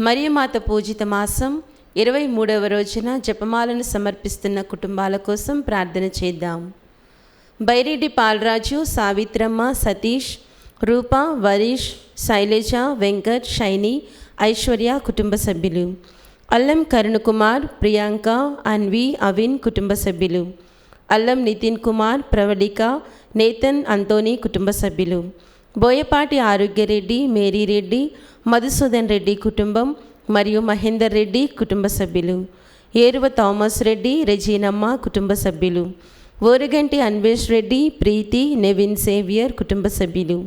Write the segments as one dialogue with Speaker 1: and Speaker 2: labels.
Speaker 1: మరియమాత పూజిత మాసం 23వ రోజున జపమాలను సమర్పిస్తున్న కుటుంబాల కోసం ప్రార్థన చేద్దాం. బైరెడ్డి పాలరాజు, సావిత్రమ్మ, సతీష్, రూప, వరీష్, శైలజ, వెంకట్, షైని, ఐశ్వర్య కుటుంబ సభ్యులు. అల్లం కరుణకుమార్, ప్రియాంక, అన్వి, అవిన్ కుటుంబ సభ్యులు. అల్లం నితిన్ కుమార్, ప్రవళిక, నేతన్, అంతోని కుటుంబ సభ్యులు. బోయపాటి ఆరోగ్యరెడ్డి, మేరీరెడ్డి, మధుసూదన్ రెడ్డి కుటుంబం మరియు మహేందర్ రెడ్డి కుటుంబ సభ్యులు. ఏరువ థామస్ రెడ్డి, రెజీనమ్మ కుటుంబ సభ్యులు. ఓరగంటి అన్వేష్ రెడ్డి, ప్రీతి, నెవిన్ సేవియర్ కుటుంబ సభ్యులు.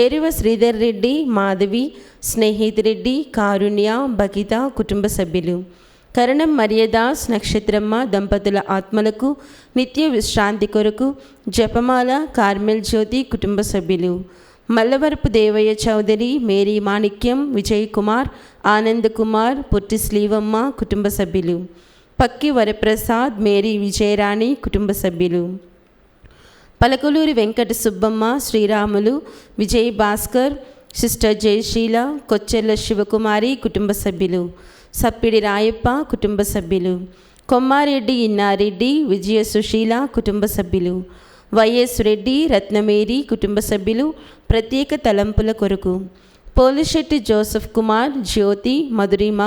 Speaker 1: ఏరువ శ్రీధర్ రెడ్డి, మాధవి, స్నేహిత్ రెడ్డి, కారుణ్య, బకిత కుటుంబ సభ్యులు. కరణం మరియదాస్, నక్షత్రమ్మ దంపతుల ఆత్మలకు నిత్య విశ్రాంతి కొరకు జపమాల కార్మెల్ జ్యోతి కుటుంబ సభ్యులు. మల్లవరపు దేవయ్య చౌదరి, మేరీ మాణిక్యం, విజయ్ కుమార్, ఆనంద్ కుమార్, పొట్టి శ్రీవమ్మ కుటుంబ సభ్యులు. పక్కి వరప్రసాద్, మేరీ విజయరాణి కుటుంబ సభ్యులు. పలకలూరి వెంకట సుబ్బమ్మ, శ్రీరాములు, విజయ్ భాస్కర్, సిస్టర్ జయశీల, కొచ్చెర్ల శివకుమారి కుటుంబ సభ్యులు. సప్పిడి రాయప్ప కుటుంబ సభ్యులు. కొమ్మారెడ్డి, ఇన్నారెడ్డి, విజయ సుశీల కుటుంబ సభ్యులు. వైఎస్ రెడ్డి, రత్నమేరి కుటుంబ సభ్యులు ప్రత్యేక తలంపుల కొరకు. పోలిశెట్టి జోసెఫ్ కుమార్, జ్యోతి, మధురిమ,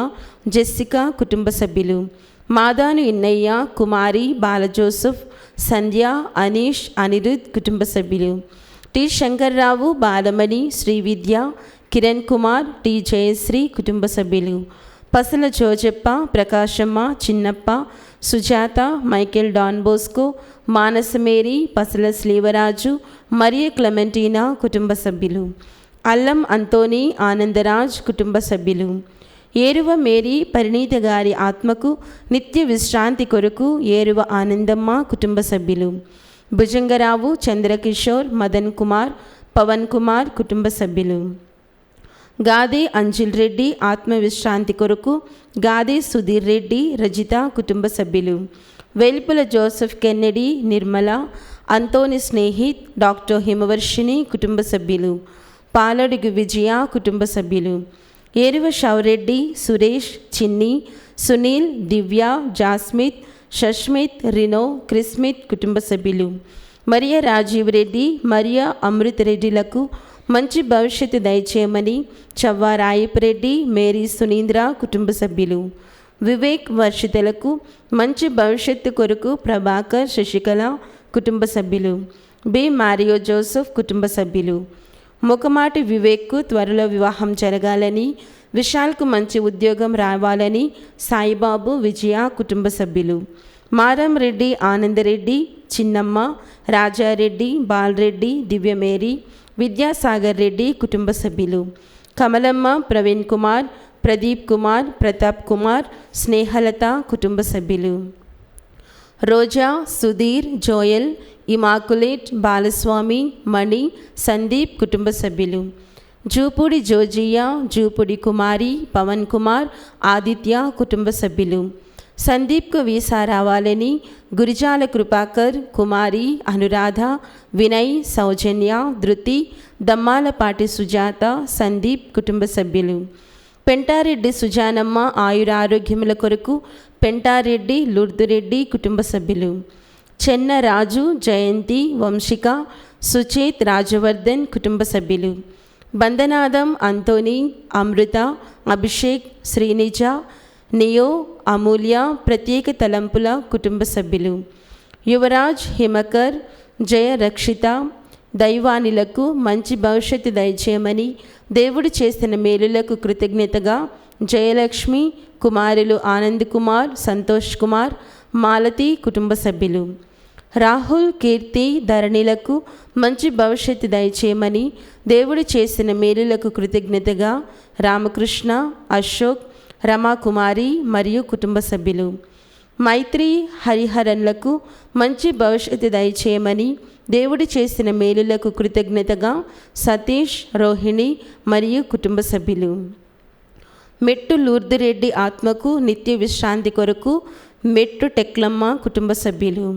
Speaker 1: జెస్సికా కుటుంబ సభ్యులు. మాదాను ఇన్నయ్య, కుమారి, బాలజోసెఫ్, సంధ్య, అనీష్, అనిరుద్ కుటుంబ సభ్యులు. టి శంకర్రావు, బాలమణి, శ్రీవిద్య, కిరణ్ కుమార్, టి జయశ్రీ కుటుంబ సభ్యులు. పసల జోజప్ప, ప్రకాశమ్మ, చిన్నప్ప, సుజాత, మైకేల్ డాన్ బోస్కో, మానసమేరి, పసల శ్రీవరాజు, మరియ క్లెమెంటీనా కుటుంబ సభ్యులు. అల్లం అంతోని, ఆనందరాజ్ కుటుంబ సభ్యులు. ఏరువ మేరీ పరిణీత గారి ఆత్మకు నిత్య విశ్రాంతి కొరకు ఏరువ ఆనందమ్మ కుటుంబ సభ్యులు. భుజంగరావు, చంద్రకిషోర్, మదన్ కుమార్, పవన్ కుమార్ కుటుంబ సభ్యులు. గాదే అంజుల్ రెడ్డి ఆత్మ విశ్రాంతి కొరకు గాదే సుధీర్ రెడ్డి, రజిత కుటుంబ సభ్యులు. Velpula Joseph Kennedy, Nirmala, Anthony Snehith, doctor Himavarshini కుటుంబ సభ్యులు. పాలడుగు విజయ కుటుంబ సభ్యులు. ఏరువ షౌరెడ్డి, సురేష్, చిన్ని, సునీల్, దివ్య, జాస్మిత్, షష్మిత్, రినో, క్రిస్మిత్ కుటుంబ సభ్యులు. మరియ రాజీవ్ రెడ్డి, మరియ అమృత్ రెడ్డిలకు మంచి భవిష్యత్తు దయచేయమని చవ్వా రాయపరెడ్డి, మేరీ సునీంద్ర కుటుంబ సభ్యులు. వివేక్, వర్షితలకు మంచి భవిష్యత్తు కొరకు ప్రభాకర్, శశికళ కుటుంబ సభ్యులు. బి మారియో జోసెఫ్ కుటుంబ సభ్యులు. ముఖమాటి వివేక్కు త్వరలో వివాహం జరగాలని, విశాల్కు మంచి ఉద్యోగం రావాలని సాయిబాబు, విజయ కుటుంబ సభ్యులు. మారం రెడ్డి, ఆనందరెడ్డి, చిన్నమ్మ, రాజారెడ్డి, బాలరెడ్డి, దివ్యమేరీ, విద్యాసాగర్ రెడ్డి కుటుంబ సభ్యులు. కమలమ్మ, ప్రవీణ్ కుమార్, ప్రదీప్ కుమార్, ప్రతాప్ కుమార్, స్నేహలత కుటుంబ సభ్యులు. రోజా, సుధీర్, జోయల్, ఇమాకులేట్, బాలస్వామి, మణి, సందీప్ కుటుంబ సభ్యులు. జూపూడి జోజియా, జూపూడి కుమారి, పవన్ కుమార్, ఆదిత్య కుటుంబ సభ్యులు. సందీప్కు వీసా రావాలని గురిజాల కృపాకర్, కుమారి, అనురాధ, వినయ్, సౌజన్య, ధృతి, దమ్మాలపాటి సుజాత, సందీప్ కుటుంబ సభ్యులు. పెంటారెడ్డి సుజానమ్మ ఆయురారోగ్యముల కొరకు పెంటారెడ్డి, లుర్దురెడ్డి కుటుంబ సభ్యులు. చెన్న రాజు, జయంతి, వంశిక, సుచేత్, రాజవర్ధన్ కుటుంబ సభ్యులు. బందనాదం, అంతోని, అమృత, అభిషేక్, శ్రీనిజ, నియో, అమూల్య ప్రత్యేక తలంపుల కుటుంబ సభ్యులు. యువరాజ్, హిమకర్, జయ, రక్షిత దైవానిలకు మంచి భవిష్యత్తు దయచేయమని దేవుడు చేసిన మేలులకు కృతజ్ఞతగా జయలక్ష్మి, కుమారులు ఆనంద్ కుమార్, సంతోష్ కుమార్, మాలతి కుటుంబ సభ్యులు. రాహుల్, కీర్తి, ధరణిలకు మంచి భవిష్యత్తు దయచేయమని దేవుడు చేసిన మేలులకు కృతజ్ఞతగా రామకృష్ణ, అశోక్, రమాకుమారి మరియు కుటుంబ సభ్యులు. మైత్రి, హరిహరన్లకు మంచి భవిష్యత్తు దయచేయమని దేవుడు చేసిన మేలులకు కృతజ్ఞతగా సతీష్, రోహిణి మరియు కుటుంబ సభ్యులు. మెట్టు లూర్దిరెడ్డి ఆత్మకు నిత్య విశ్రాంతి కొరకు మెట్టు టెక్లమ్మ కుటుంబ సభ్యులు.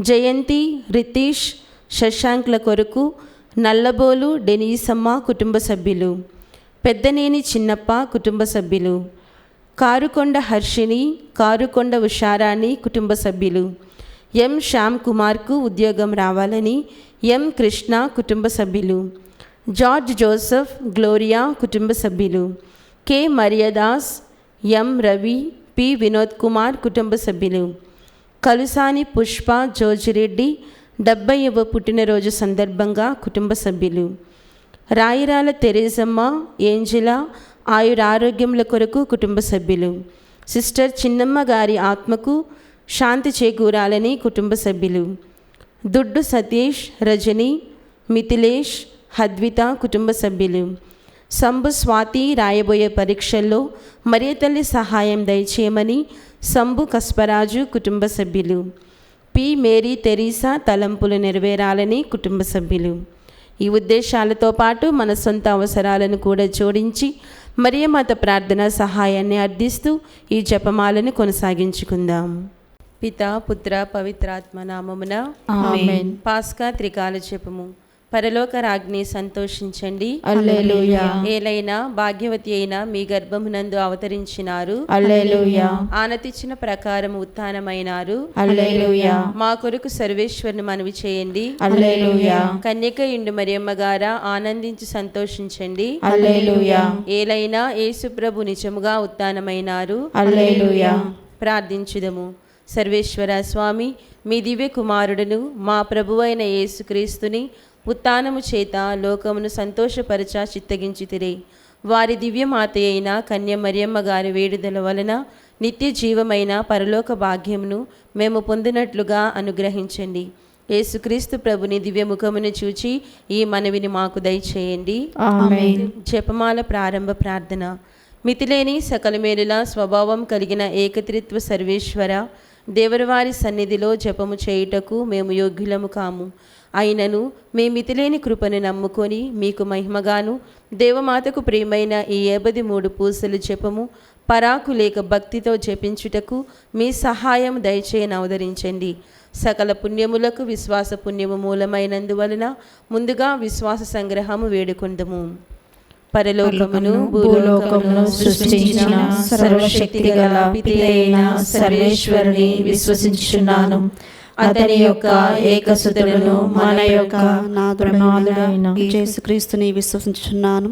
Speaker 1: జయంతి, రితీష్, శశాంక్ల కొరకు నల్లబోలు, డెనీసమ్మ కుటుంబ సభ్యులు. పెద్దనేని చిన్నప్ప కుటుంబ సభ్యులు, కారుకొండ హర్షిని, కారుకొండ ఉషారాణి కుటుంబ సభ్యులు, ఎం శ్యామ్ కుమార్కు ఉద్యోగం రావాలని ఎం కృష్ణ కుటుంబ సభ్యులు, జార్జ్ జోసెఫ్ గ్లోరియా కుటుంబ సభ్యులు, కె మరియదాస్, ఎం రవి, పి వినోద్ కుమార్ కుటుంబ సభ్యులు, కలుసాని పుష్ప జోజిరెడ్డి 70వ పుట్టినరోజు సందర్భంగా కుటుంబ సభ్యులు, రాయిరాల తెరేజమ్మ, ఏంజెలా ఆయురారోగ్యముల కొరకు కుటుంబ సభ్యులు, సిస్టర్ చిన్నమ్మ గారి ఆత్మకు శాంతి చేకూరాలని కుటుంబ సభ్యులు, దుడ్డు సతీష్, రజని, మిథిలేష్, హద్విత కుటుంబ సభ్యులు, సంబు స్వాతి రాయబోయే పరీక్షల్లో మరియ తల్లి సహాయం దయచేయమని సంబు కస్పరాజు కుటుంబ సభ్యులు, పి మేరీ తెరీసా తలంపులు నెరవేరాలని కుటుంబ సభ్యులు. ఈ ఉద్దేశాలతో పాటు మన సొంత అవసరాలను కూడా జోడించి మరియమాత ప్రార్థన సహాయాన్ని అర్థిస్తూ ఈ జపమాలను కొనసాగించుకుందాం. పితా పుత్ర పవిత్రాత్మ నామమున
Speaker 2: ఆమేన్.
Speaker 1: పాస్కా త్రికాల జపము. పరలోక రాజ్ఞి సంతోషించండి,
Speaker 2: హల్లెలూయా.
Speaker 1: ఏలైనా భాగ్యవతి అయిన మీ గర్భమునందు అవతరించినారు,
Speaker 2: హల్లెలూయా.
Speaker 1: ఆనతిచ్చిన ప్రకారం ఉత్థానమైనారు,
Speaker 2: హల్లెలూయా.
Speaker 1: మా కొరకు సర్వేశ్వరుని మనవి చేయండి,
Speaker 2: హల్లెలూయా.
Speaker 1: కన్యక ఇండు మరియమ్మ గారా ఆనందించి సంతోషించండి,
Speaker 2: హల్లెలూయా.
Speaker 1: ఏలైనా యేసు ప్రభు నిజముగా ఉత్థానమైనారు.
Speaker 2: హల్లెలూయా.
Speaker 1: ప్రార్థించుదము. సర్వేశ్వర స్వామి, మీ దివ్య కుమారుడును మా ప్రభువైన యేసుక్రీస్తుని ఉత్థానము చేత లోకమును సంతోషపరచ చిత్తగించితిరే. వారి దివ్యమాత అయిన కన్య మరియమ్మ గారి వేడుదల వలన నిత్య జీవమైన పరలోక భాగ్యమును మేము పొందినట్లుగా అనుగ్రహించండి. యేసుక్రీస్తు ప్రభుని దివ్యముఖమును చూచి ఈ మనవిని మాకు దయచేయండి.
Speaker 2: ఆమేన్.
Speaker 1: జపమాల ప్రారంభ ప్రార్థన. మితిలేని సకల మేలుల స్వభావం కలిగిన ఏకత్రిత్వ సర్వేశ్వర, దేవరవారి సన్నిధిలో జపము చేయుటకు మేము యోగ్యులము కాము. అయినను మీ మితిలేని కృపను నమ్ముకొని మీకు మహిమగాను దేవమాతకు ప్రియమైన ఈ 53 పూసలు జపము పరాకు లేక భక్తితో జపించుటకు మీ సహాయం దయచేయని అవతరించండి. సకల పుణ్యములకు విశ్వాస పుణ్యము మూలమైనందువలన ముందుగా విశ్వాస సంగ్రహము వేడుకొందము. పరలోకమును భూలోకమును సృష్టించిన సర్వశక్తి గల పితైన సర్వేశ్వరుని విశ్వసించుచున్నాను. అతని యొక్క ఏకసుతులను మన యొక్క
Speaker 3: నాథుడైన యేసుక్రీస్తుని విశ్వసించుచున్నాను.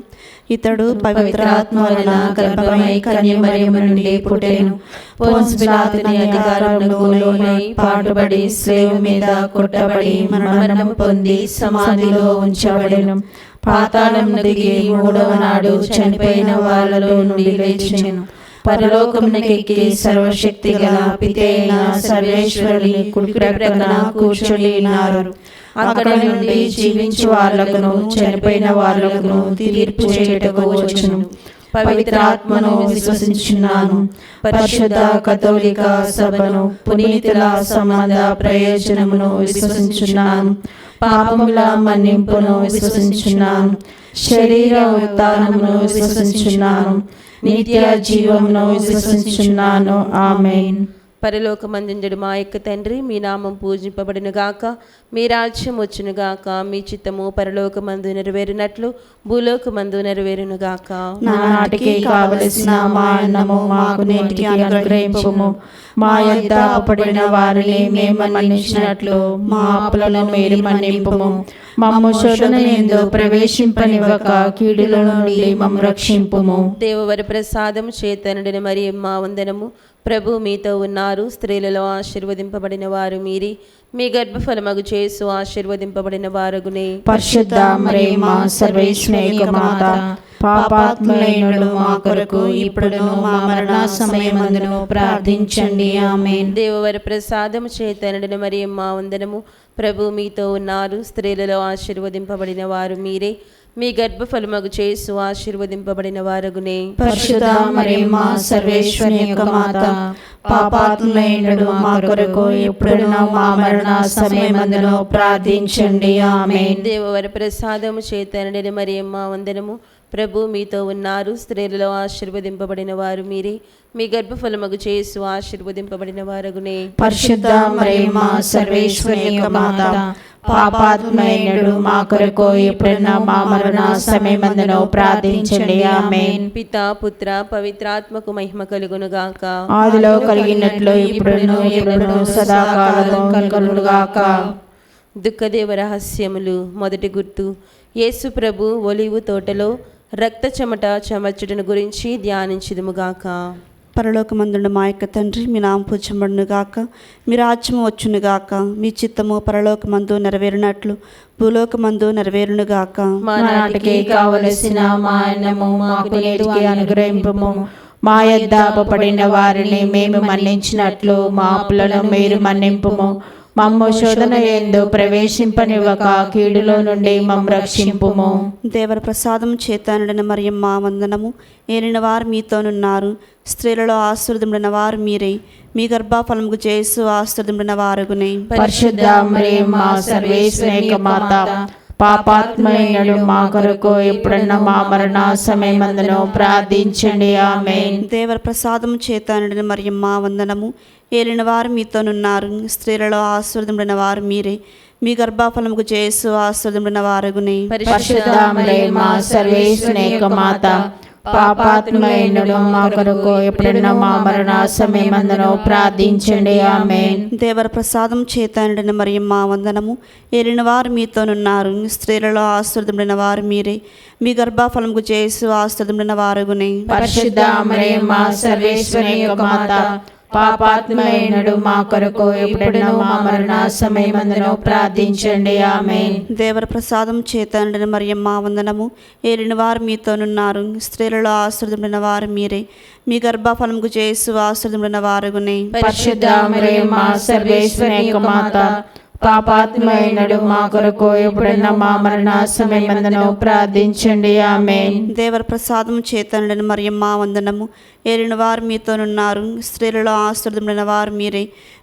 Speaker 3: ఇతడు పవిత్రాత్మ వలన
Speaker 1: గర్భమై కన్య మరియమ్మ నుండి పుట్టెను. పోన్సు పిలాతుని అధికారమునకు లోనై పాటుబడి స్లేవ మీద కొట్టబడి మరణము పొంది సమాధిలో ఉంచబడెను. పాతాళమునకు దిగి 3వ నాడు చనిపోయిన వాళ్ళలో నుండి లేచెను. పరలోకమునకెక్కి సర్వశక్తి గల పితైన సర్వేశ్వరుని కుడి ప్రక్కన కూర్చొని ఉన్నారు. అక్కడ నుండి జీవించు వాళ్ళకును చనిపోయిన వాళ్ళకును తీర్పు చేయుటకు వచ్చును. పవిత్రాత్మను విశ్వసించున్నాను. పరిశుద్ధ కథోలిక సభను, పునీతుల సంబంధ ప్రయోజనమును విశ్వసించున్నాను. పాపముల మన్నింపును విశ్వసించున్నాను. శరీర ఉత్థానమును విశ్వసించున్నాను. నిత్య జీవమును విశ్వసించున్నాను. ఆమేన్. పరలోకమందుండు మా యొక్క తండ్రి, మీ నామం పూజింపబడును గాక, మీ రాజ్యం వచ్చును గాక, మీ చిత్తము పరలోకమందు నెరవేరినట్లు భూలోకమందు నెరవేరును గాక.
Speaker 2: నాటికి కావలసిన మా అన్నము మాకు నేటికి అనుగ్రహింపుము. మా యొద్ద అప్పుపడిన వారిని మేము మన్నించినట్లు మా అప్పులను మీరు మన్నింపుము. మమ్ము శోధనయందు ప్రవేశింపనివ్వక కీడుల నుండి మమ్ము రక్షింపుము.
Speaker 1: దేవవర ప్రసాదము చేతనుడిని మరియమ్మ వందనము. ప్రభు మీతో ఉన్నారు. స్త్రీలలో ఆశీర్వదింపబడిన వారు మీరే. మీ గర్భఫలమగు యేసు ఆశీర్వదింపబడిన వారగునే.
Speaker 2: పరిశుద్ధ మరియమ్మ సర్వేశ్వరుని యొక్క మాత, పాపాత్ములైనడు మా కొరకు ఇప్పుడును మా మరణ సమయమందును ప్రార్థించండి. ఆమేన్.
Speaker 1: దేవవర ప్రసాదము చేతనుడిని మరియమ్మ వందనము. ప్రభు మీతో ఉన్నారు. స్త్రీలలో ఆశీర్వదింపబడిన వారు మీరే. మీ గర్భఫలమగు యేసు ఆశీర్వదింపబడిన వారగునే.
Speaker 2: పరిశుద్ధ మరియమ్మ సర్వేశ్వరుని యొక్క మాత, పాపాత్ములైనడు మా కొరకు ఇప్పుడును మా మరణ సమయమందును ప్రార్థించండి. ఆమేన్.
Speaker 1: దేవవర ప్రసాదము చేతనుడిని మరియమ్మ వందనము. ప్రభు మీతో ఉన్నారు. స్త్రీలలో ఆశీర్వదింపబడిన వారు మీరే. మీ గర్భఫలమగు యేసు ఆశీర్వదింపబడిన వారగునే.
Speaker 2: పరిశుద్ధ మరియమ్మ సర్వేశ్వరి యొక్క మాత, పాపాత్మైనడు మా కొరకు ఇప్పుడున్న మా మరణ సమయమందును ప్రార్థించండి. ఆమేన్.
Speaker 1: పితా పుత్ర పవిత్రాత్మకు మహిమ కలుగును గాక.
Speaker 2: ఆదిలో కలిగినట్లు ఇప్పుడును ఎప్పుడును సదాకాలము కలుగును గాక.
Speaker 1: దుఃఖదేవ రహస్యములు. మొదటి గుర్తు, యేసు ప్రభు ఒలివు తోటలో రక్త చెమట చెమర్చుటను గురించి ధ్యానించుదుముగాక.
Speaker 3: పరలోకమందుండు మా యొక్క తండ్రి, మీ నామం పూజించబడును గాక, మీ రాజ్యము వచ్చును గాక, మీ చిత్తము పరలోకమందు నెరవేరినట్లు భూలోకమందు నెరవేరును గాక.
Speaker 2: మా నాటికి కావలసిన మా అన్నము మాకు నేటికి అనుగ్రహింపుము. మా యొద్ద అప్పపడిన వారిని మేము మన్నించినట్లు మా అప్పులను మీరు మన్నింపుము. మమ్ము శోధన యందు ప్రవేశింపనివ్వక కీడులో నుండి మమ్ము రక్షింపుము.
Speaker 3: దేవర ప్రసాదం చేతనుడిన మరియమ్మ వందనము. ఏలిన వారు మీతోనున్నారు. స్త్రీలలో ఆశీర్వదింపబడిన వారు మీరే. మీ గర్భఫలముకు యేసు ఆశీర్వదింపబడిన వారగునే.
Speaker 2: పరిశుద్ధ మరియమ్మ సర్వేశ్వరి యొక్క మాత, పాపాత్మైనడు మా కొరకు ఇప్పుడున్న మా మరణ సమయమందును ప్రార్థించండి. ఆమేన్.
Speaker 3: దేవర ప్రసాదం చేతనుడిన మరియమ్మ వందనము. ఏలిన వారు మీతోనున్నారు. స్త్రీలలో ఆశీర్వదింపబడిన వారు మీరే. మీ గర్భఫలముకు యేసు ఆశీర్వదింపబడిన వారగునే.
Speaker 2: పరిశుద్ధ మరియమ్మ సర్వేశ్వరి యొక్క మాత, పాపాత్మైనడు మా కొరకు ఇప్పుడున్న మా మరణ సమయమందును ప్రార్థించండి. ఆమేన్.
Speaker 3: దేవర ప్రసాదం చేతనుడిన మరియమ్మ వందనము. ఏలిన వారు మీతోనున్నారు. స్త్రీలలో ఆశీర్వదింపబడిన వారు మీరే. మీ గర్భఫలముకు యేసు ఆశీర్వదింపబడిన వారగునే.
Speaker 2: పరిశుద్ధ మరియమ్మ సర్వేశ్వరి యొక్క మాత, పాపాత్మైనడు మా కొరకు ఇప్పుడున్న మా మరణ సమయమందును ప్రార్థించండి. ఆమేన్.
Speaker 3: దేవర ప్రసాదం చేతనుడిన మరియమ్మ వందనము. ఏలిన వారు మీతోనున్నారు. స్త్రీలలో ఆశీర్వదింపబడిన వారు మీరే. మీ గర్భఫలముకు యేసు ఆశీర్వదింపబడిన వారగునే.
Speaker 2: పరిశుద్ధ మరియమ్మ సర్వేశ్వరి యొక్క మాత, పాపాత్మైనడు మా కొరకు ఇప్పుడున్న మా మరణ సమయమందును ప్రార్థించండి. ఆమేన్.
Speaker 3: దేవర ప్రసాదం చేతనుడిన మరియమ్మ వందనము. ఏలిన వారు మీతోనున్నారు. స్త్రీలలో ఆశీర్వదింపబడిన వారు మీరే.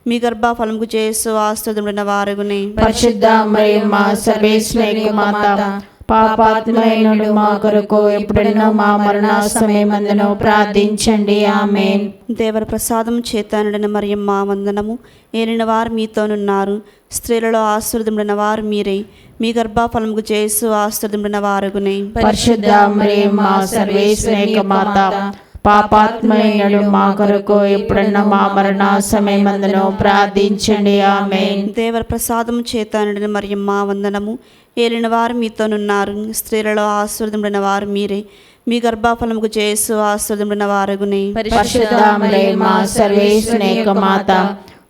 Speaker 3: మీ గర్భఫలముకు యేసు ఆశీర్వదింపబడిన వారగునే.
Speaker 2: పరిశుద్ధ మరియమ్మ సర్వేశ్వరి యొక్క మాత, పాపాత్మైనడు మా కొరకు ఇప్పుడున్న మా మరణ సమయమందును ప్రార్థించండి. ఆమేన్.
Speaker 3: దేవర ప్రసాదం చేతనుడిన మరియమ్మ వందనము. ఏలిన వారు మీతోనున్నారు. స్త్రీలలో ఆశీర్వదింపబడిన వారు మీరే. మీ గర్భఫలముకు యేసు ఆశీర్వదింపబడిన వారగునే.
Speaker 2: పరిశుద్ధ మరియమ్మ సర్వేశ్వరి యొక్క మాత, పాపాత్మైనడు మా కొరకు ఇప్పుడున్న మా మరణ సమయమందును ప్రార్థించండి. ఆమేన్.
Speaker 3: దేవర ప్రసాదం చేతనుడిన మరియమ్మ వందనము. ఏలిన వారు మీతోనున్నారు. స్త్రీలలో ఆశీర్వదింపబడిన వారు మీరే. మీ గర్భఫలముకు యేసు ఆశీర్వదింపబడిన వారగునే.
Speaker 2: పరిశుద్ధ మరియమ్మ సర్వేశ్వరి యొక్క మాత,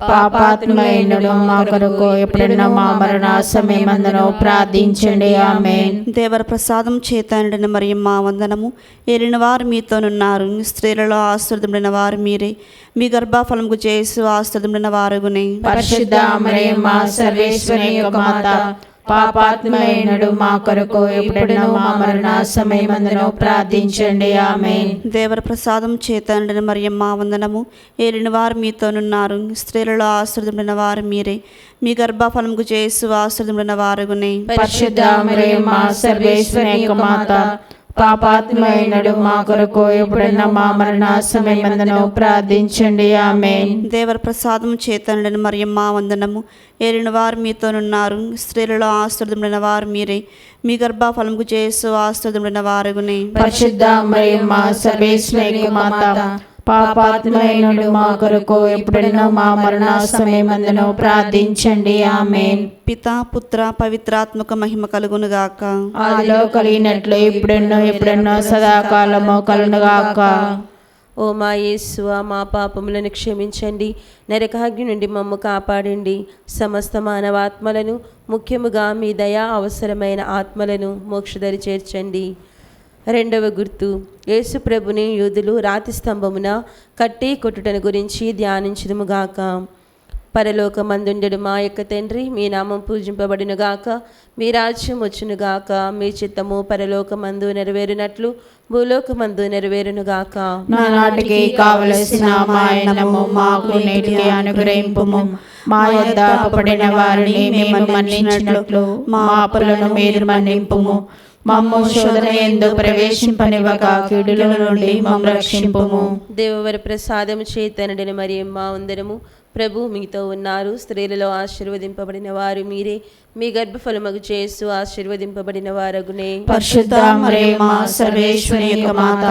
Speaker 2: పాపాత్మైనడు మా కొరకు ఇప్పుడున్న మా మరణ సమయమందును ప్రార్థించండి. ఆమేన్.
Speaker 3: దేవర ప్రసాదం చేతనుడిన మరియమ్మ వందనము. ఏలిన వారు మీతోనున్నారు. స్త్రీలలో ఆశీర్వదింపబడిన వారు మీరే. మీ గర్భఫలముకు యేసు ఆశీర్వదింపబడిన వారగునే.
Speaker 2: పరిశుద్ధ మరియమ్మ సర్వేశ్వరి యొక్క మాత, పాపాత్మైనడు మా కొరకు ఇప్పుడున్న మా మరణ సమయమందును ప్రార్థించండి. ఆమేన్.
Speaker 3: దేవర ప్రసాదం చేతనుడిన మరియమ్మ వందనము. ఏలిన వారు మీతోనున్నారు. స్త్రీలలో ఆశీర్వదింపబడిన వారు మీరే. మీ గర్భఫలముకు యేసు ఆశీర్వదింపబడిన వారగునే.
Speaker 2: పరిశుద్ధ మరియమ్మ సర్వేశ్వరి యొక్క మాత, పాపాత్మైనడు మా కొరకు ఇప్పుడున్న మా మరణ సమయమందును ప్రార్థించండి. ఆమేన్.
Speaker 3: దేవర ప్రసాదం చేతనుడిన మరియమ్మ వందనము. ఏలిన వారు మీతోనున్నారు. స్త్రీలలో ఆశీర్వదింపబడిన వారు మీరే. మీ గర్భఫలముకు యేసు ఆశీర్వదింపబడిన వారగునే.
Speaker 2: పరిశుద్ధ మరియమ్మ సర్వేశ్వరి యొక్క మాత, పాపాత్మైనడు మా కొరకు ఇప్పుడున్న మా మరణ సమయమందును ప్రార్థించండి. ఆమేన్.
Speaker 3: పితా పుత్ర పవిత్రాత్మక మహిమ కలుగును గాక.
Speaker 2: ఆదిలో కలిగినట్లు ఇప్పుడున్నో సదాకాలము కలుగును గాక.
Speaker 1: ఓ మా యేసువా, మా పాపములను క్షమించండి. నరకాగ్ని నుండి మమ్ము కాపాడండి. సమస్త మానవాత్మలను, ముఖ్యముగా మీ దయా అవసరమైన ఆత్మలను మోక్షదరి చేర్చండి. రెండవ గుర్తు, యేసు ప్రభుని యూదులు రాతి స్తంభమున కట్టి కొట్టుటను గురించి ధ్యానించుదుముగాక. పరలోకమందుండెడు మా యొక్క తండ్రి, మీ నామం పూజింపబడినగాక, మీ రాజ్యం వచ్చునుగాక, మీ చిత్తము పరలోకమందు నెరవేరినట్లు భూలోకమందు నెరవేరునుగాక.
Speaker 2: నానాటికి కావలసిన మా అన్నము మాకు నేటికి అనుగ్రహింపుము. మా యొద్ద అప్పుపడిన వారిని మేము మన్నించినట్లు మా అప్పులను మీరు మన్నింపుము. మమ్ము శోధన యందు ప్రవేశింపనివ్వక కీడుల నుండి మమ్ము రక్షింపుము.
Speaker 1: దేవవర ప్రసాదము చేతనడిన మరియమ్మ వందనము. ప్రభు మీతో ఉన్నారు, స్త్రీలలో ఆశీర్వదింపబడిన వారు మీరే, మీ గర్భఫలమగు యేసు ఆశీర్వదింపబడిన వారగునే.
Speaker 2: పరిశుద్ధ మరియమ్మ సర్వేశ్వరి యొక్క మాత,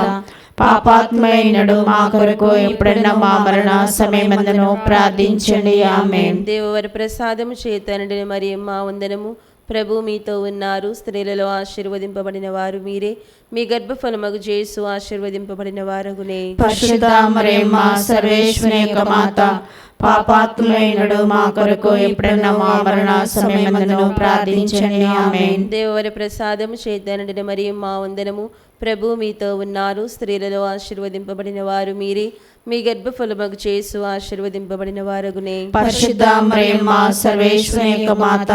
Speaker 2: పాపాత్మైనడు మా కొరకు ఎప్పుడైనా మా మరణ సమయమందును ప్రార్థించండి. ఆమేన్.
Speaker 1: దేవవర ప్రసాదము చేతనడిన మరియమ్మ వందనము. ప్రభు మీతో ఉన్నారు, స్త్రీలలో ఆశీర్వదింపబడిన వారు మీరే, మీ గర్భఫలమగు యేసు ఆశీర్వదింపబడిన వారగునే.
Speaker 2: పరిశుద్ధ మరియమ్మ సర్వేశ్వరి యొక్క మాత, పాపాత్ములైనడు మా కొరకు ఎప్పుడైనా మా మరణ సమయమందును ప్రార్థించండి. ఆమేన్.
Speaker 1: దేవవర ప్రసాదము చేతనడిన మరియమ్మ వందనము. ప్రభు మీతో ఉన్నారు, స్త్రీలలో ఆశీర్వదింపబడిన వారు మీరే, మీ గర్భఫలమగు యేసు ఆశీర్వదింపబడిన వారగునే.
Speaker 2: పరిశుద్ధ మరియమ్మ సర్వేశ్వరి యొక్క మాత,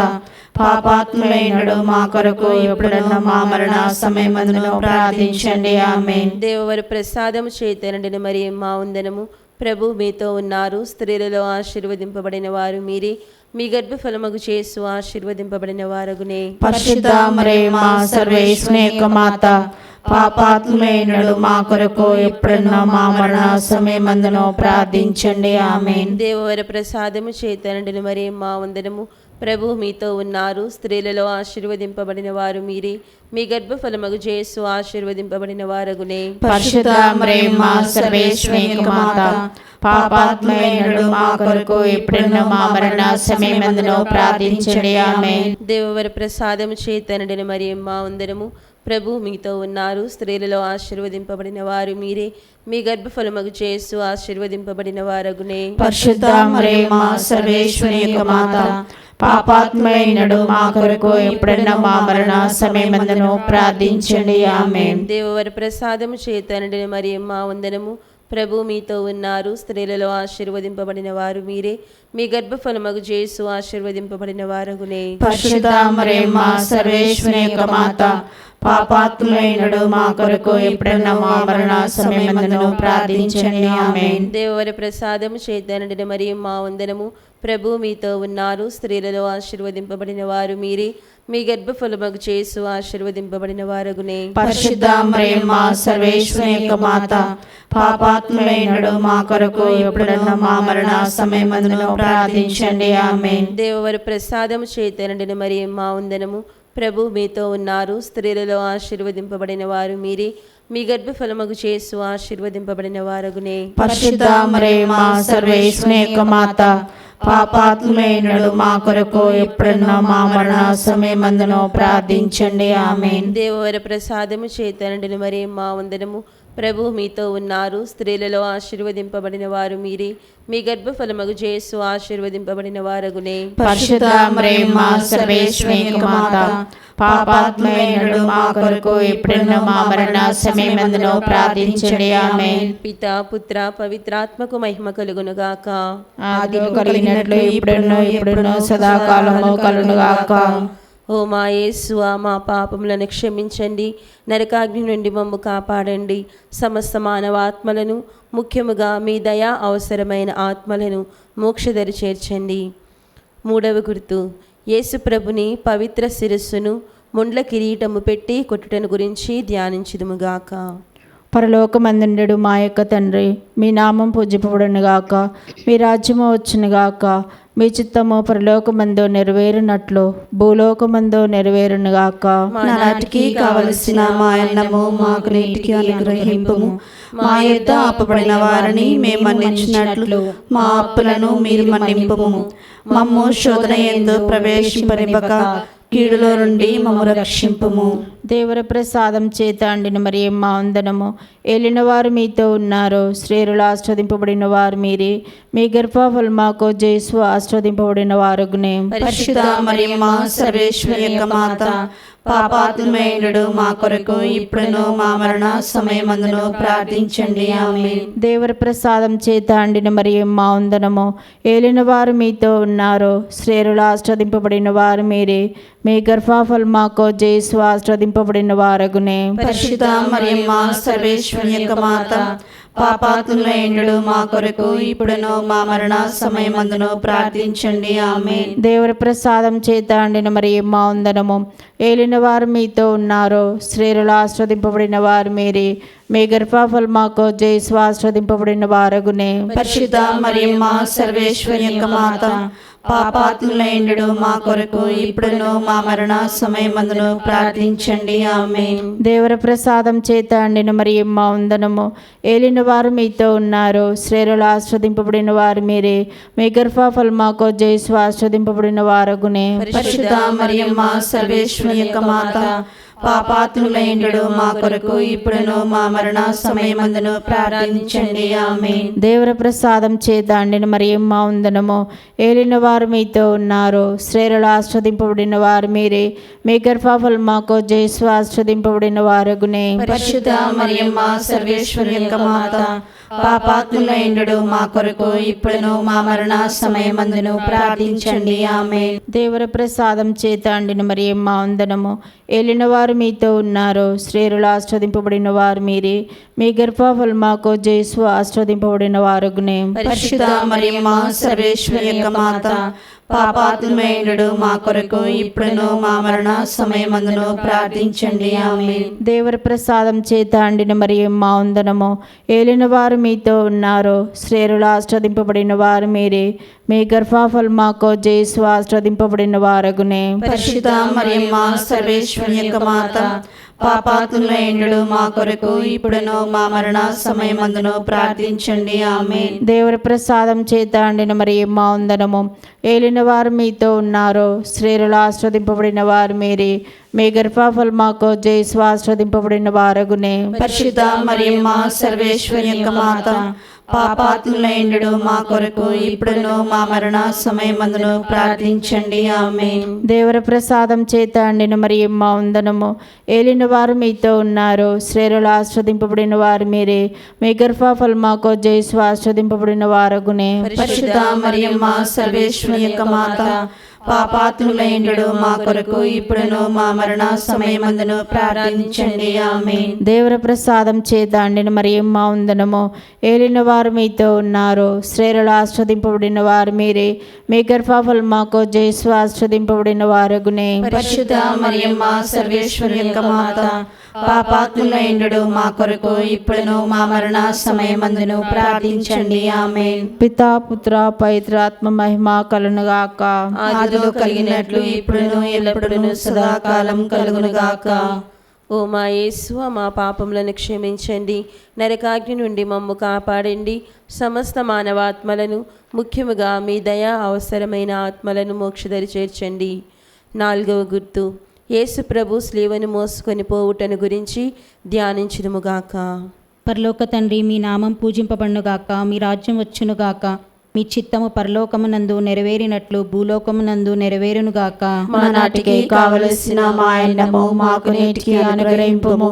Speaker 2: పాపాత్ములైనడు మా కొరకు ఎప్పుడైనా మా మరణ సమయమందును ప్రార్థించండి. ఆమేన్.
Speaker 1: దేవవర ప్రసాదము చేతనడిన మరియమ్మ వందనము. ప్రభు మీతో ఉన్నారు, స్త్రీలలో ఆశీర్వదింపబడిన వారు మీరే, మీ గర్భఫలమగు యేసు ఆశీర్వదింపబడిన వారగునే.
Speaker 2: పరిశుద్ధ మరియమ్మ సర్వేశ్వరి యొక్క మాత, పాపాత్ములైనడు మా కొరకు ఎప్పుడైనా మా మరణ సమయమందును ప్రార్థించండి. ఆమేన్.
Speaker 1: దేవవర ప్రసాదము చేతనడిన మరియమ్మ వందనము. ప్రభు మీతో ఉన్నారు, స్త్రీలలో ఆశీర్వదింపబడిన వారు మీరే, మీ గర్భఫలమగు యేసు ఆశీర్వదింపబడిన వారగునే.
Speaker 2: పరిశుద్ధ మరియమ్మ సర్వేశ్వరి యొక్క మాత, పాపాత్ములైనడు మా కొరకు ఎప్పుడైనా మా మరణ సమయమందును ప్రార్థించండి. ఆమేన్.
Speaker 1: దేవవర ప్రసాదము చేతనడిన మరియమ్మ వందనము. ప్రభు మీతో ఉన్నారు, స్త్రీలలో ఆశీర్వదింపబడిన వారు మీరే, మీ గర్భఫలమగు యేసు ఆశీర్వదింపబడిన వారగునే.
Speaker 2: పరిశుద్ధ మరియమ్మ సర్వేశ్వరి యొక్క మాత, పాపాత్ములైనడు మా కొరకు ఎప్పుడైనా మా మరణ సమయమందును ప్రార్థించండి. ఆమేన్.
Speaker 1: దేవవర ప్రసాదము చేతనడిన మరియమ్మ వందనము. ప్రభు మీతో ఉన్నారు, స్త్రీలలో ఆశీర్వదింపబడిన వారు మీరే, మీ గర్భఫలమగు యేసు ఆశీర్వదింపబడిన వారగునే.
Speaker 2: పరిశుద్ధ మరియమ్మ సర్వేశ్వరి యొక్క మాత, పాపాత్ములైనడు మా కొరకు ఎప్పుడైనా మా మరణ సమయమందును ప్రార్థించండి. ఆమేన్.
Speaker 1: దేవవర ప్రసాదము చేతనడిన మరియమ్మ వందనము. ప్రభు మీతో ఉన్నారు, స్త్రీలలో ఆశీర్వదింపబడిన వారు మీరే, మీ గర్భఫలమగు యేసు ఆశీర్వదింపబడిన వారగునే.
Speaker 2: పరిశుద్ధ మరియమ్మ సర్వేశ్వరి యొక్క మాత, పాపాత్ములైనడు మా కొరకు ఎప్పుడైనా మా మరణ సమయమందును ప్రార్థించండి. ఆమేన్.
Speaker 1: దేవవర ప్రసాదము చేతనడిన మరియమ్మ వందనము. ప్రభు మీతో ఉన్నారు, స్త్రీలలో ఆశీర్వదింపబడిన వారు మీరే, మీ గర్భఫలమగు యేసు ఆశీర్వదింపబడిన వారగునే.
Speaker 2: పరిశుద్ధ మరియమ్మ సర్వేశ్వరి యొక్క మాత, పాపాత్ములైనడు మా కొరకు ఎప్పుడైనా మా మరణ సమయమందును ప్రార్థించండి. ఆమేన్.
Speaker 1: దేవవర ప్రసాదము చేతనడిన మరియమ్మ వందనము. ప్రభు మీతో ఉన్నారు, స్త్రీలలో ఆశీర్వదింపబడిన వారు మీరే, మీ గర్భఫలమగు యేసు ఆశీర్వదింపబడిన వారగునే.
Speaker 2: పరిశుద్ధ మరియమ్మ సర్వేశ్వరి యొక్క మాత, పాపాత్ములైనడు మా కొరకు ఎప్పుడైనా మా మరణ సమయమందును ప్రార్థించండి. ఆమేన్.
Speaker 1: పితా పుత్ర పవిత్రాత్మకు మహిమ కలుగునుగాక.
Speaker 2: ఆదిలో కలిగినట్లు ఇప్పుడును సదాకాలము కలుగునుగాక.
Speaker 1: ఓ మా యేసువా, మా పాపములను క్షమించండి, నరకాగ్ని నుండి మమ్ము కాపాడండి, సమస్త మానవాత్మలను, ముఖ్యముగా మీ దయా అవసరమైన ఆత్మలను మోక్షదరి చేర్చండి. మూడవ గుర్తు, యేసు ప్రభుని పవిత్ర శిరస్సును ముండ్ల కిరీటము పెట్టి కొట్టుటను గురించి ధ్యానించుదుముగాక.
Speaker 2: పరలోకమందుండెడు మా యొక్క తండ్రి, మీ నామం పూజింపబడునుగాక, మీ రాజ్యము వచ్చునుగాక, మీ చిత్తము పరలోకమందు నెరవేరునట్లు భూలోకమందు నెరవేరునుగాక.
Speaker 3: నాటికి కావలసిన మా అన్నము మాకు నేటికి అనుగ్రహింపుము. మా యొద్ద అప్పుపడిన వారిని మేము మన్నించినట్లు మా అప్పులను మీరు మన్నింపుము. మమ్ము శోధన యందు ప్రవేశింపనివ్వక కీడులో నుండి మమ్ము రక్షింపుము.
Speaker 2: దేవర ప్రసాదం చేత అండిన మరియమ్మ వందనము. ఏలినవారు మీతో ఉన్నారు, స్త్రీలలో ఆస్వాదింపబడిన వారు మీరే. మీ గర్భఫలం మాకు జేసు ఆస్వాదింపబడిన వారుగునే.
Speaker 3: పరిశుద్ధ మరియమ్మ సర్వేశ్వరి యొక్క మాత, పాపాత్ములైనడు మా కొరకు ఇప్పుడును మా మరణ సమయమందును ప్రార్థించండి. ఆమేన్.
Speaker 2: దేవర ప్రసాదం చేత అండిన మరియమ్మ వందనము. ఏలిన వారు మీతో ఉన్నారు, స్త్రీలలో ఆస్వాదింపబడిన వారు మీరే. మీ గర్భఫలం మాకు జేసు ఆస్వాదింపబడిన వారగునే.
Speaker 3: పరిశుద్ధ మరియమ్మ సర్వేశ్వరి యొక్క మాత, పాపాత్ములైనడు మా కొరకు ఇప్పుడును మా మరణ సమయమందును ప్రార్థించండి. ఆమేన్.
Speaker 2: దేవర ప్రసాదం చేత అండిన మరియమ్మ వందనము. ఏలిన వారు మీతో ఉన్నారు, స్త్రీలలో ఆస్వాదింపబడిన వారు మీరే. మీ గర్భఫలం మాకు జేసు ఆస్వాదింపబడిన వారగునే.
Speaker 3: పరిశుద్ధ మరియమ్మ సర్వేశ్వరి యొక్క మాత, పాపాత్ములైనడు మా కొరకు ఇప్పుడును మా మరణ సమయమందును ప్రార్థించండి. ఆమేన్.
Speaker 2: దేవర ప్రసాదం చేత అండిన మరియమ్మ వందనము. ఏలిన వారు మీతో ఉన్నారు, స్త్రీలలో ఆస్వాదింపబడిన వారు మీరే. మీ గర్భఫలం మాకు జేసు ఆస్వాదింపబడిన వారగునే.
Speaker 3: పరిశుద్ధ మరియమ్మ సర్వేశ్వరి యొక్క మాత, పాపాత్ములైనడు మా కొరకు ఇప్పుడును మా మరణ సమయమందును ప్రార్థించండి. ఆమేన్.
Speaker 2: దేవర ప్రసాదం చేత అండిన మరియమ్మ వందనము. ఏలిన వారు మీతో ఉన్నారు, స్త్రీలలో ఆస్వాదింపబడిన వారు మీరే. మీ గర్భఫలం మాకు జేసు ఆస్వాదింపబడిన వారగునే.
Speaker 3: పరిశుద్ధ మరియమ్మ సర్వేశ్వరి యొక్క మాత, పాపాత్ములైనడు మా కొరకు ఇప్పుడును మా మరణ సమయమందును ప్రార్థించండి. ఆమేన్.
Speaker 2: దేవర ప్రసాదం చేత అండిన మరియమ్మ వందనము. ఏలిన వారు మీతో ఉన్నారు, స్త్రీలలో ఆస్వాదింపబడిన వారు మీరే. మీ గర్భఫలం మాకు జేసు ఆస్వాదింపబడిన వారగునే.
Speaker 3: పరిశుద్ధ మరియమ్మ సర్వేశ్వరి యొక్క మాత, పాపాత్ములైనడు మా కొరకు ఇప్పుడును మా మరణ సమయమందును ప్రార్థించండి. ఆమేన్.
Speaker 2: దేవర ప్రసాదం చేత అండిన మరియమ్మ వందనము. ఏలిన వారు మీతో ఉన్నారు, స్త్రీలలో ఆస్వాదింపబడిన వారు మీరే. మీ గర్భఫలం మాకు జేసు ఆస్వాదింపబడిన వారగునే.
Speaker 3: పరిశుద్ధ మరియమ్మ సర్వేశ్వరి యొక్క మాత, పాపాత్ములైనడు మా కొరకు ఇప్పుడును మా మరణ సమయమందును ప్రార్థించండి. ఆమేన్.
Speaker 2: దేవర ప్రసాదం చేత అండిన మరియమ్మ వందనము. ఏలిన వారు మీతో ఉన్నారు, స్త్రీలలో ఆస్వాదింపబడిన వారు మీరే. మీ గర్భఫలం మాకు జేసు ఆస్వాదింపబడిన వారగునే.
Speaker 3: పరిశుద్ధ మరియమ్మ సర్వేశ్వరి యొక్క మాత, పాపాత్ములైనడు మా కొరకు ఇప్పుడును మా మరణ సమయమందును ప్రార్థించండి. ఆమేన్.
Speaker 2: దేవర ప్రసాదం చేత అండిన మరియమ్మ వందనము. ఏలిన వారు మీతో ఉన్నారు, స్త్రీలలో ఆస్వాదింపబడిన వారు మీరే. మీ గర్భఫలం మాకు జేసు ఆస్వాదింపబడిన వారగునే.
Speaker 3: పరిశుద్ధ మరియమ్మ సర్వేశ్వరి యొక్క మాత, పాపాత్ములైనడు మా కొరకు ఇప్పుడును మా మరణ సమయమందును ప్రార్థించండి. ఆమేన్.
Speaker 2: దేవర ప్రసాదం చేత అండిన మరియమ్మ వందనము. ఏలిన వారు మీతో ఉన్నారు, స్త్రీలలో ఆస్వాదింపబడిన వారు మీరే. మీ గర్భఫలం మాకు జేసు ఆస్వాదింపబడిన వారగునే.
Speaker 3: పరిశుద్ధ మరియమ్మ సర్వేశ్వరి యొక్క మాత, పాపాత్ములైనడు మా కొరకు ఇప్పుడును మా మరణ సమయమందును ప్రార్థించండి. ఆమేన్.
Speaker 2: పితా పుత్ర పవిత్రాత్మ మహిమ కలునుగాక.
Speaker 3: ఆదిలో కలిగినట్లు ఇప్పుడును ఎల్లప్పుడును సదాకాలం కలుగునుగాక.
Speaker 1: ఓ మా యేసు, మా పాపములను క్షమించండి, నరకాగ్ని నుండి మమ్ము కాపాడండి, సమస్త మానవాత్మలను, ముఖ్యముగా మీ దయ అవసరమైన ఆత్మలను మోక్షదరి చేర్చండి. 4వ గుర్తు, యేసు ప్రభు స్లీవను మోసుకొని పోవుటను గురించి ధ్యానించుదుముగాక.
Speaker 4: పరలోక తండ్రి, మీ నామం పూజింపబడునుగాక, మీ రాజ్యం వచ్చునుగాక, మీ చిత్తము పరలోకమునందు నెరవేరినట్లు భూలోకమునందు నెరవేరునుగాక.
Speaker 2: మా నాటికి కావలసిన మా అన్నము మాకు నేటికి అనుగ్రహింపుము.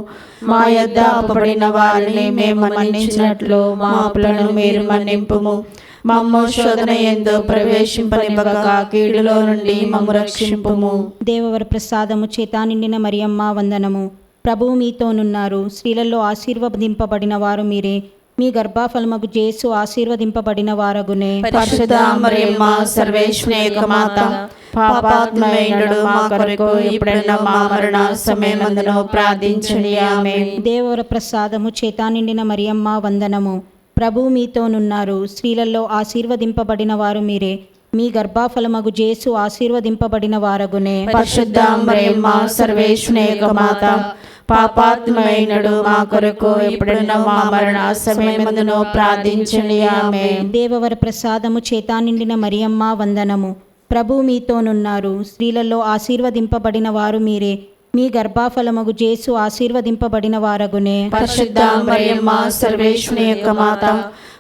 Speaker 2: మా యొద్ద అప్పబడిన వారిని మేము మన్నించినట్లు మా అప్పులను మీరు మన్నింపుము. మమ్ము శోధన యందు ప్రవేశింపనివ్వక కీడులో నుండి మమ్ము రక్షింపుము.
Speaker 4: దేవవర ప్రసాదము చేత నిండిన మరియమ్మ వందనము. ప్రభువు మీతోనున్నారు, స్త్రీలలో ఆశీర్వదింపబడిన వారు మీరే. మీ గర్భఫలమగు జేసు ఆశీర్వదింపబడిన వారగునే.
Speaker 2: పరిశుద్ధ మరియమ్మ సర్వేశ్వరి యొక్క మాత, పాపాత్ములైనడు మా కొరకు ఇప్పుడున్న మా మరణ సమయమందును ప్రార్థించండి. ఆమేన్.
Speaker 4: దేవవర ప్రసాదము చేత నిండిన మరియమ్మ వందనము. ప్రభువు మీతోనున్నారు, స్త్రీలలో ఆశీర్వదింపబడిన వారు మీరే. మీ గర్భఫలమగు జేసు ఆశీర్వదింపబడిన వారగునే.
Speaker 2: పరిశుద్ధ మరియమ్మ సర్వేశ్వరి యొక్క మాత, పాపాత్ములైనడు మా కొరకు ఇప్పుడున్న మా మరణ సమయమందును ప్రార్థించండి. ఆమేన్.
Speaker 4: దేవవర ప్రసాదము చేత నిండిన మరియమ్మ వందనము. ప్రభువు మీతోనున్నారు, స్త్రీలలో ఆశీర్వదింపబడిన వారు మీరే. మీ గర్భఫలమగు జేసు ఆశీర్వదింపబడిన వారగునే.
Speaker 2: పరిశుద్ధ మరియమ్మ సర్వేశ్వరుని యొక్క మాత,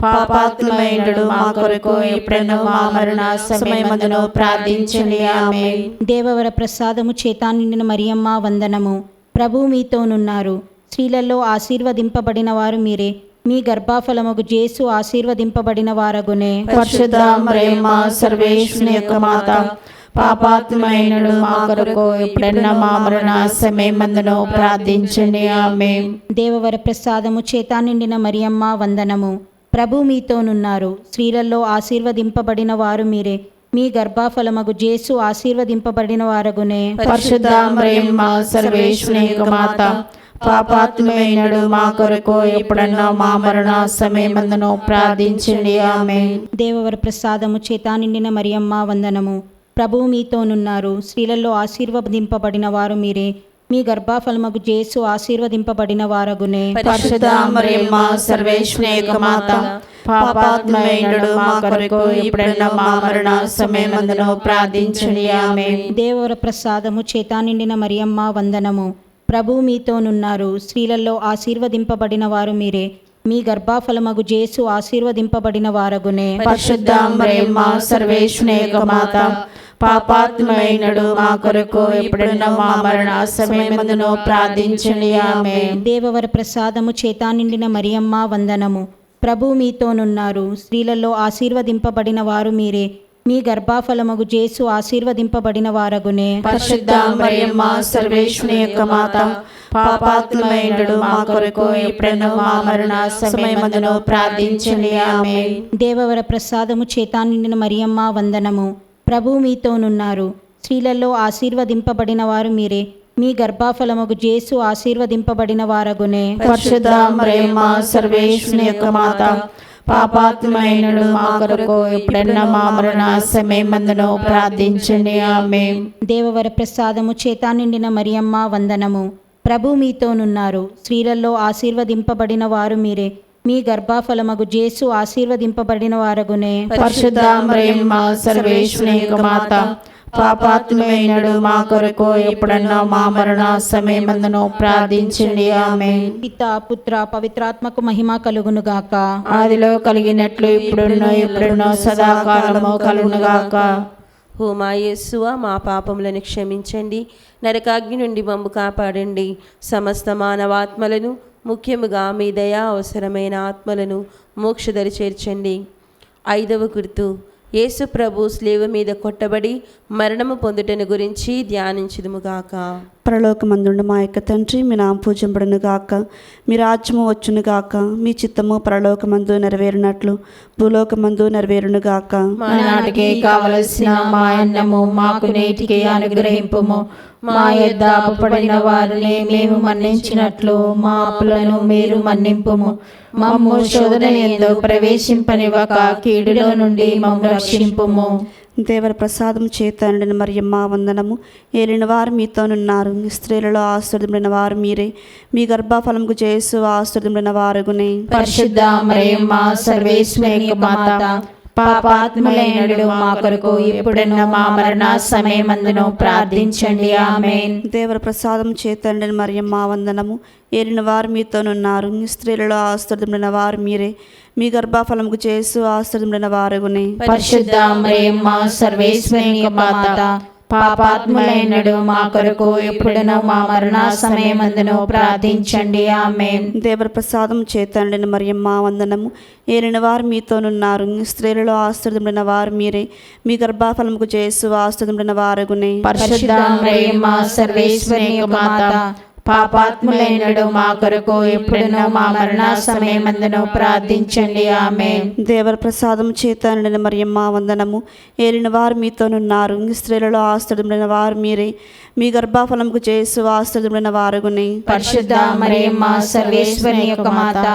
Speaker 2: పాపాత్ములైనడు మా కొరకు ఇప్పుడును మా మరణ సమయమందును ప్రార్థించండి. ఆమేన్.
Speaker 4: దేవవర ప్రసాదము చేత నిండిన మరియమ్మ వందనము. ప్రభువు మీతోనున్నారు. స్త్రీలలో ఆశీర్వదింపబడిన వారు మీరే. మీ గర్భఫలమగు జేసు ఆశీర్వదింపబడిన వారగునే.
Speaker 2: పరిశుద్ధ మరియమ్మ సర్వేశ్వరుని యొక్క మాత, పాపాత్ములైనడు మా కొరకు ఇప్పుడున్న మా మరణ సమయమందును ప్రార్థించండి. ఆమేన్.
Speaker 4: దేవవర ప్రసాదము చేత నిండిన మరియమ్మ వందనము. ప్రభు మీతోనున్నారు. స్త్రీలలో ఆశీర్వదింపబడిన వారు మీరే. మీ గర్భఫలమగు జేసు ఆశీర్వదింపబడిన వారగునే.
Speaker 2: పరిశుద్ధ మరియమ్మ సర్వేశ్వరుని యొక్క మాత, పాపాత్ములైనడు మా కొరకు ఇప్పుడున్న మా మరణ సమయమందును ప్రార్థించండి. ఆమేన్.
Speaker 4: దేవవర ప్రసాదము చేత నిండిన మరియమ్మ వందనము. ప్రభువు మీతోనున్నారు. స్త్రీలలో ఆశీర్వదింపబడిన వారు మీరే. మీ గర్భఫలమగు జేసు ఆశీర్వదింపబడిన వారగునే.
Speaker 2: పరిశుద్ధ మరియమ్మ సర్వేశ్వరుని యొక్క మాత, పాపాత్ములైనడు మా కొరకు ఇప్పుడున్న మా మరణ సమయమందును ప్రార్థించండి. ఆమేన్.
Speaker 4: దేవవర ప్రసాదము చేత నిండిన మరియమ్మ వందనము. ప్రభువు మీతోనున్నారు. స్త్రీలలో ఆశీర్వదింపబడిన వారు మీరే. మీ గర్భఫలమగు జేసు ఆశీర్వదింపబడిన వారగునే.
Speaker 2: పరిశుద్ధ మరియమ్మ సర్వేశ్వరుని యొక్క మాత, పాపాత్ములైనడు మా కొరకు ఇప్పుడున్న మా మరణ సమయమందును ప్రార్థించండి. ఆమేన్.
Speaker 4: దేవవర ప్రసాదము చేత నిండిన మరియమ్మ వందనము. ప్రభువు మీతోనున్నారు. స్త్రీలలో ఆశీర్వదింపబడిన వారు మీరే. మీ గర్భఫలమగు జేసు ఆశీర్వదింపబడిన వారగునే.
Speaker 2: పరిశుద్ధ మరియమ్మ సర్వేశ్వరుని యొక్క మాత, పాపాత్ములైనడు మా కొరకు ఇప్పుడున్న మా మరణ సమయమందును ప్రార్థించండి. ఆమేన్.
Speaker 4: దేవవర ప్రసాదము చేత నిండిన మరియమ్మ వందనము. ప్రభువు మీతోనున్నారు. స్త్రీలలో ఆశీర్వదింపబడిన వారు మీరే. మీ గర్భఫలమగు జేసు ఆశీర్వదింపబడిన వారగునే.
Speaker 2: పరిశుద్ధ మరియమ్మ సర్వేశ్వరుని యొక్క మాత, పాపాత్ములైనడు మా కొరకు ఇప్పుడున్న మా మరణ సమయమందును ప్రార్థించండి. ఆమేన్.
Speaker 4: దేవవర ప్రసాదము చేత నిండిన మరియమ్మ వందనము. ప్రభువు మీతోనున్నారు. స్త్రీలలో ఆశీర్వదింపబడిన వారు మీరే. మీ గర్భఫలమగు జేసు ఆశీర్వదింపబడిన వారగునే.
Speaker 2: పరిశుద్ధ మరియమ్మ సర్వేశ్వరుని యొక్క మాత, పాపాత్ములైనడు మా కొరకు ఇప్పుడున్న మా మరణ సమయమందును ప్రార్థించండి. ఆమేన్.
Speaker 4: పిత పుత్ర పవిత్రాత్మకు మహిమ కలుగునుగాక.
Speaker 2: ఆదిలో కలిగినట్లు ఇప్పుడున్న సదాకాలము కలుగునుగాక.
Speaker 1: ఓ మా యేసువా, మా పాపములను క్షమించండి, నరకాగ్ని నుండి మమ్ము కాపాడండి, సమస్త మానవాత్మలను, ముఖ్యముగా మీ దయా అవసరమైన ఆత్మలను మోక్షదరి చేర్చండి. 5వ గుర్తు, యేసు ప్రభు స్లేవ మీద కొట్టబడి మరణము పొందుటను గురించి ధ్యానించుదుముగాక.
Speaker 3: పరలోకమందుండు మా యొక్క తండ్రి, మీ నామం పూజింపబడును గాక, మీ రాజ్యము వచ్చును గాక, మీ చిత్తము పరలోకమందు నెరవేరునట్లు భూలోకమందు నెరవేరును గాక.
Speaker 2: మా నాటికి కావలసిన మా అన్నము మాకు నేటికి అనుగ్రహింపుము. మా యొద్ద అప్పుపడిన వారిని మేము మన్నించినట్లు మా అప్పులను మీరు మన్నింపుము. మమ్ము శోధన యందు ప్రవేశింపనివ్వక కీడులో నుండి మమ్ము రక్షింపుము.
Speaker 3: దేవర ప్రసాదం చేత నిండిన మరియమ్మ వందనము. ఏలిన వారు మీతోనున్నారు. స్త్రీలలో ఆశీర్వదింపబడిన వారు మీరే. మీ గర్భఫలముకు జేసు ఆశీర్వదింపబడిన వారగునే.
Speaker 2: పరిశుద్ధ మరియమ్మ సర్వేశ్వరుని యొక్క మాత, పాపాత్ములైనడు మా కొరకు ఇప్పుడున్న మా మరణ సమయమందును ప్రార్థించండి. ఆమేన్.
Speaker 3: దేవర ప్రసాదం చేత నిండిన మరియమ్మ వందనము. ఏలిన వారు మీతోనున్నారు. స్త్రీలలో ఆశీర్వదింపబడిన వారు మీరే. మీ గర్భఫలముకు జేసు ఆశీర్వదింపబడిన వారగునే.
Speaker 2: పరిశుద్ధ మరియమ్మ సర్వేశ్వరుని యొక్క మాత, పాపాత్ములైనడు మా కొరకు ఇప్పుడున్న మా మరణ సమయమందును ప్రార్థించండి. ఆమేన్.
Speaker 3: దేవర ప్రసాదం చేత నిండిన మరియమ్మ వందనము. ఏలిన వారు మీతోనున్నారు. స్త్రీలలో ఆశీర్వదింపబడిన వారు మీరే. మీ గర్భఫలముకు జేసు ఆశీర్వదింపబడిన వారగునే.
Speaker 2: పరిశుద్ధ మరియమ్మ సర్వేశ్వరుని యొక్క మాత, పాపాత్ములైనడు మా కొరకు ఇప్పుడున్న మా మరణ సమయమందును ప్రార్థించండి. ఆమేన్.
Speaker 3: దేవర ప్రసాదం చేత నిండిన మరియమ్మ వందనము. ఏలిన వారు మీతోనున్నారు. స్త్రీలలో ఆశీర్వదింపబడిన వారు మీరే. మీ గర్భఫలముకు జేసు ఆశీర్వదింపబడిన వారగునే.
Speaker 2: పరిశుద్ధ మరియమ్మ సర్వేశ్వరుని యొక్క మాత,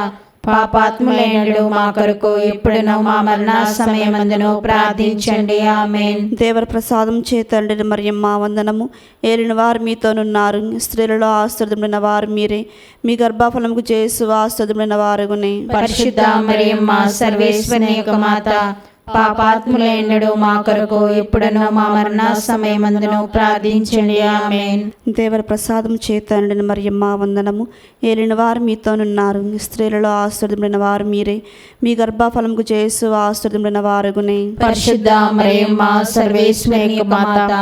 Speaker 2: పాపాత్ములైనడు మా కొరకు ఇప్పుడున్న మా మరణ సమయమందును ప్రార్థించండి. ఆమేన్.
Speaker 3: దేవర ప్రసాదం చేత నిండిన మరియమ్మ వందనము. ఏలిన వారు మీతోనున్నారు. స్త్రీలలో ఆశీర్వదింపబడిన వారు మీరే. మీ గర్భఫలముకు జేసు ఆశీర్వదింపబడిన వారగునే.
Speaker 2: పరిశుద్ధ మరియమ్మ సర్వేశ్వరుని యొక్క మాత, పాపాత్ములైనడు మా కొరకు ఇప్పుడును మా మరణ సమయమందును ప్రార్థించండి. ఆమేన్.
Speaker 3: దేవర ప్రసాదం చేత నిండిన మరియమ్మ వందనము. ఏలిన వారు మీతోనున్నారు, స్త్రీలలో ఆశీర్వదింపబడిన వారు మీరే, మీ గర్భఫలముకు యేసు ఆశీర్వదింపబడిన వారగునే.
Speaker 2: పరిశుద్ధ మరియమ్మ సర్వేశ్వరి యొక్క మాత,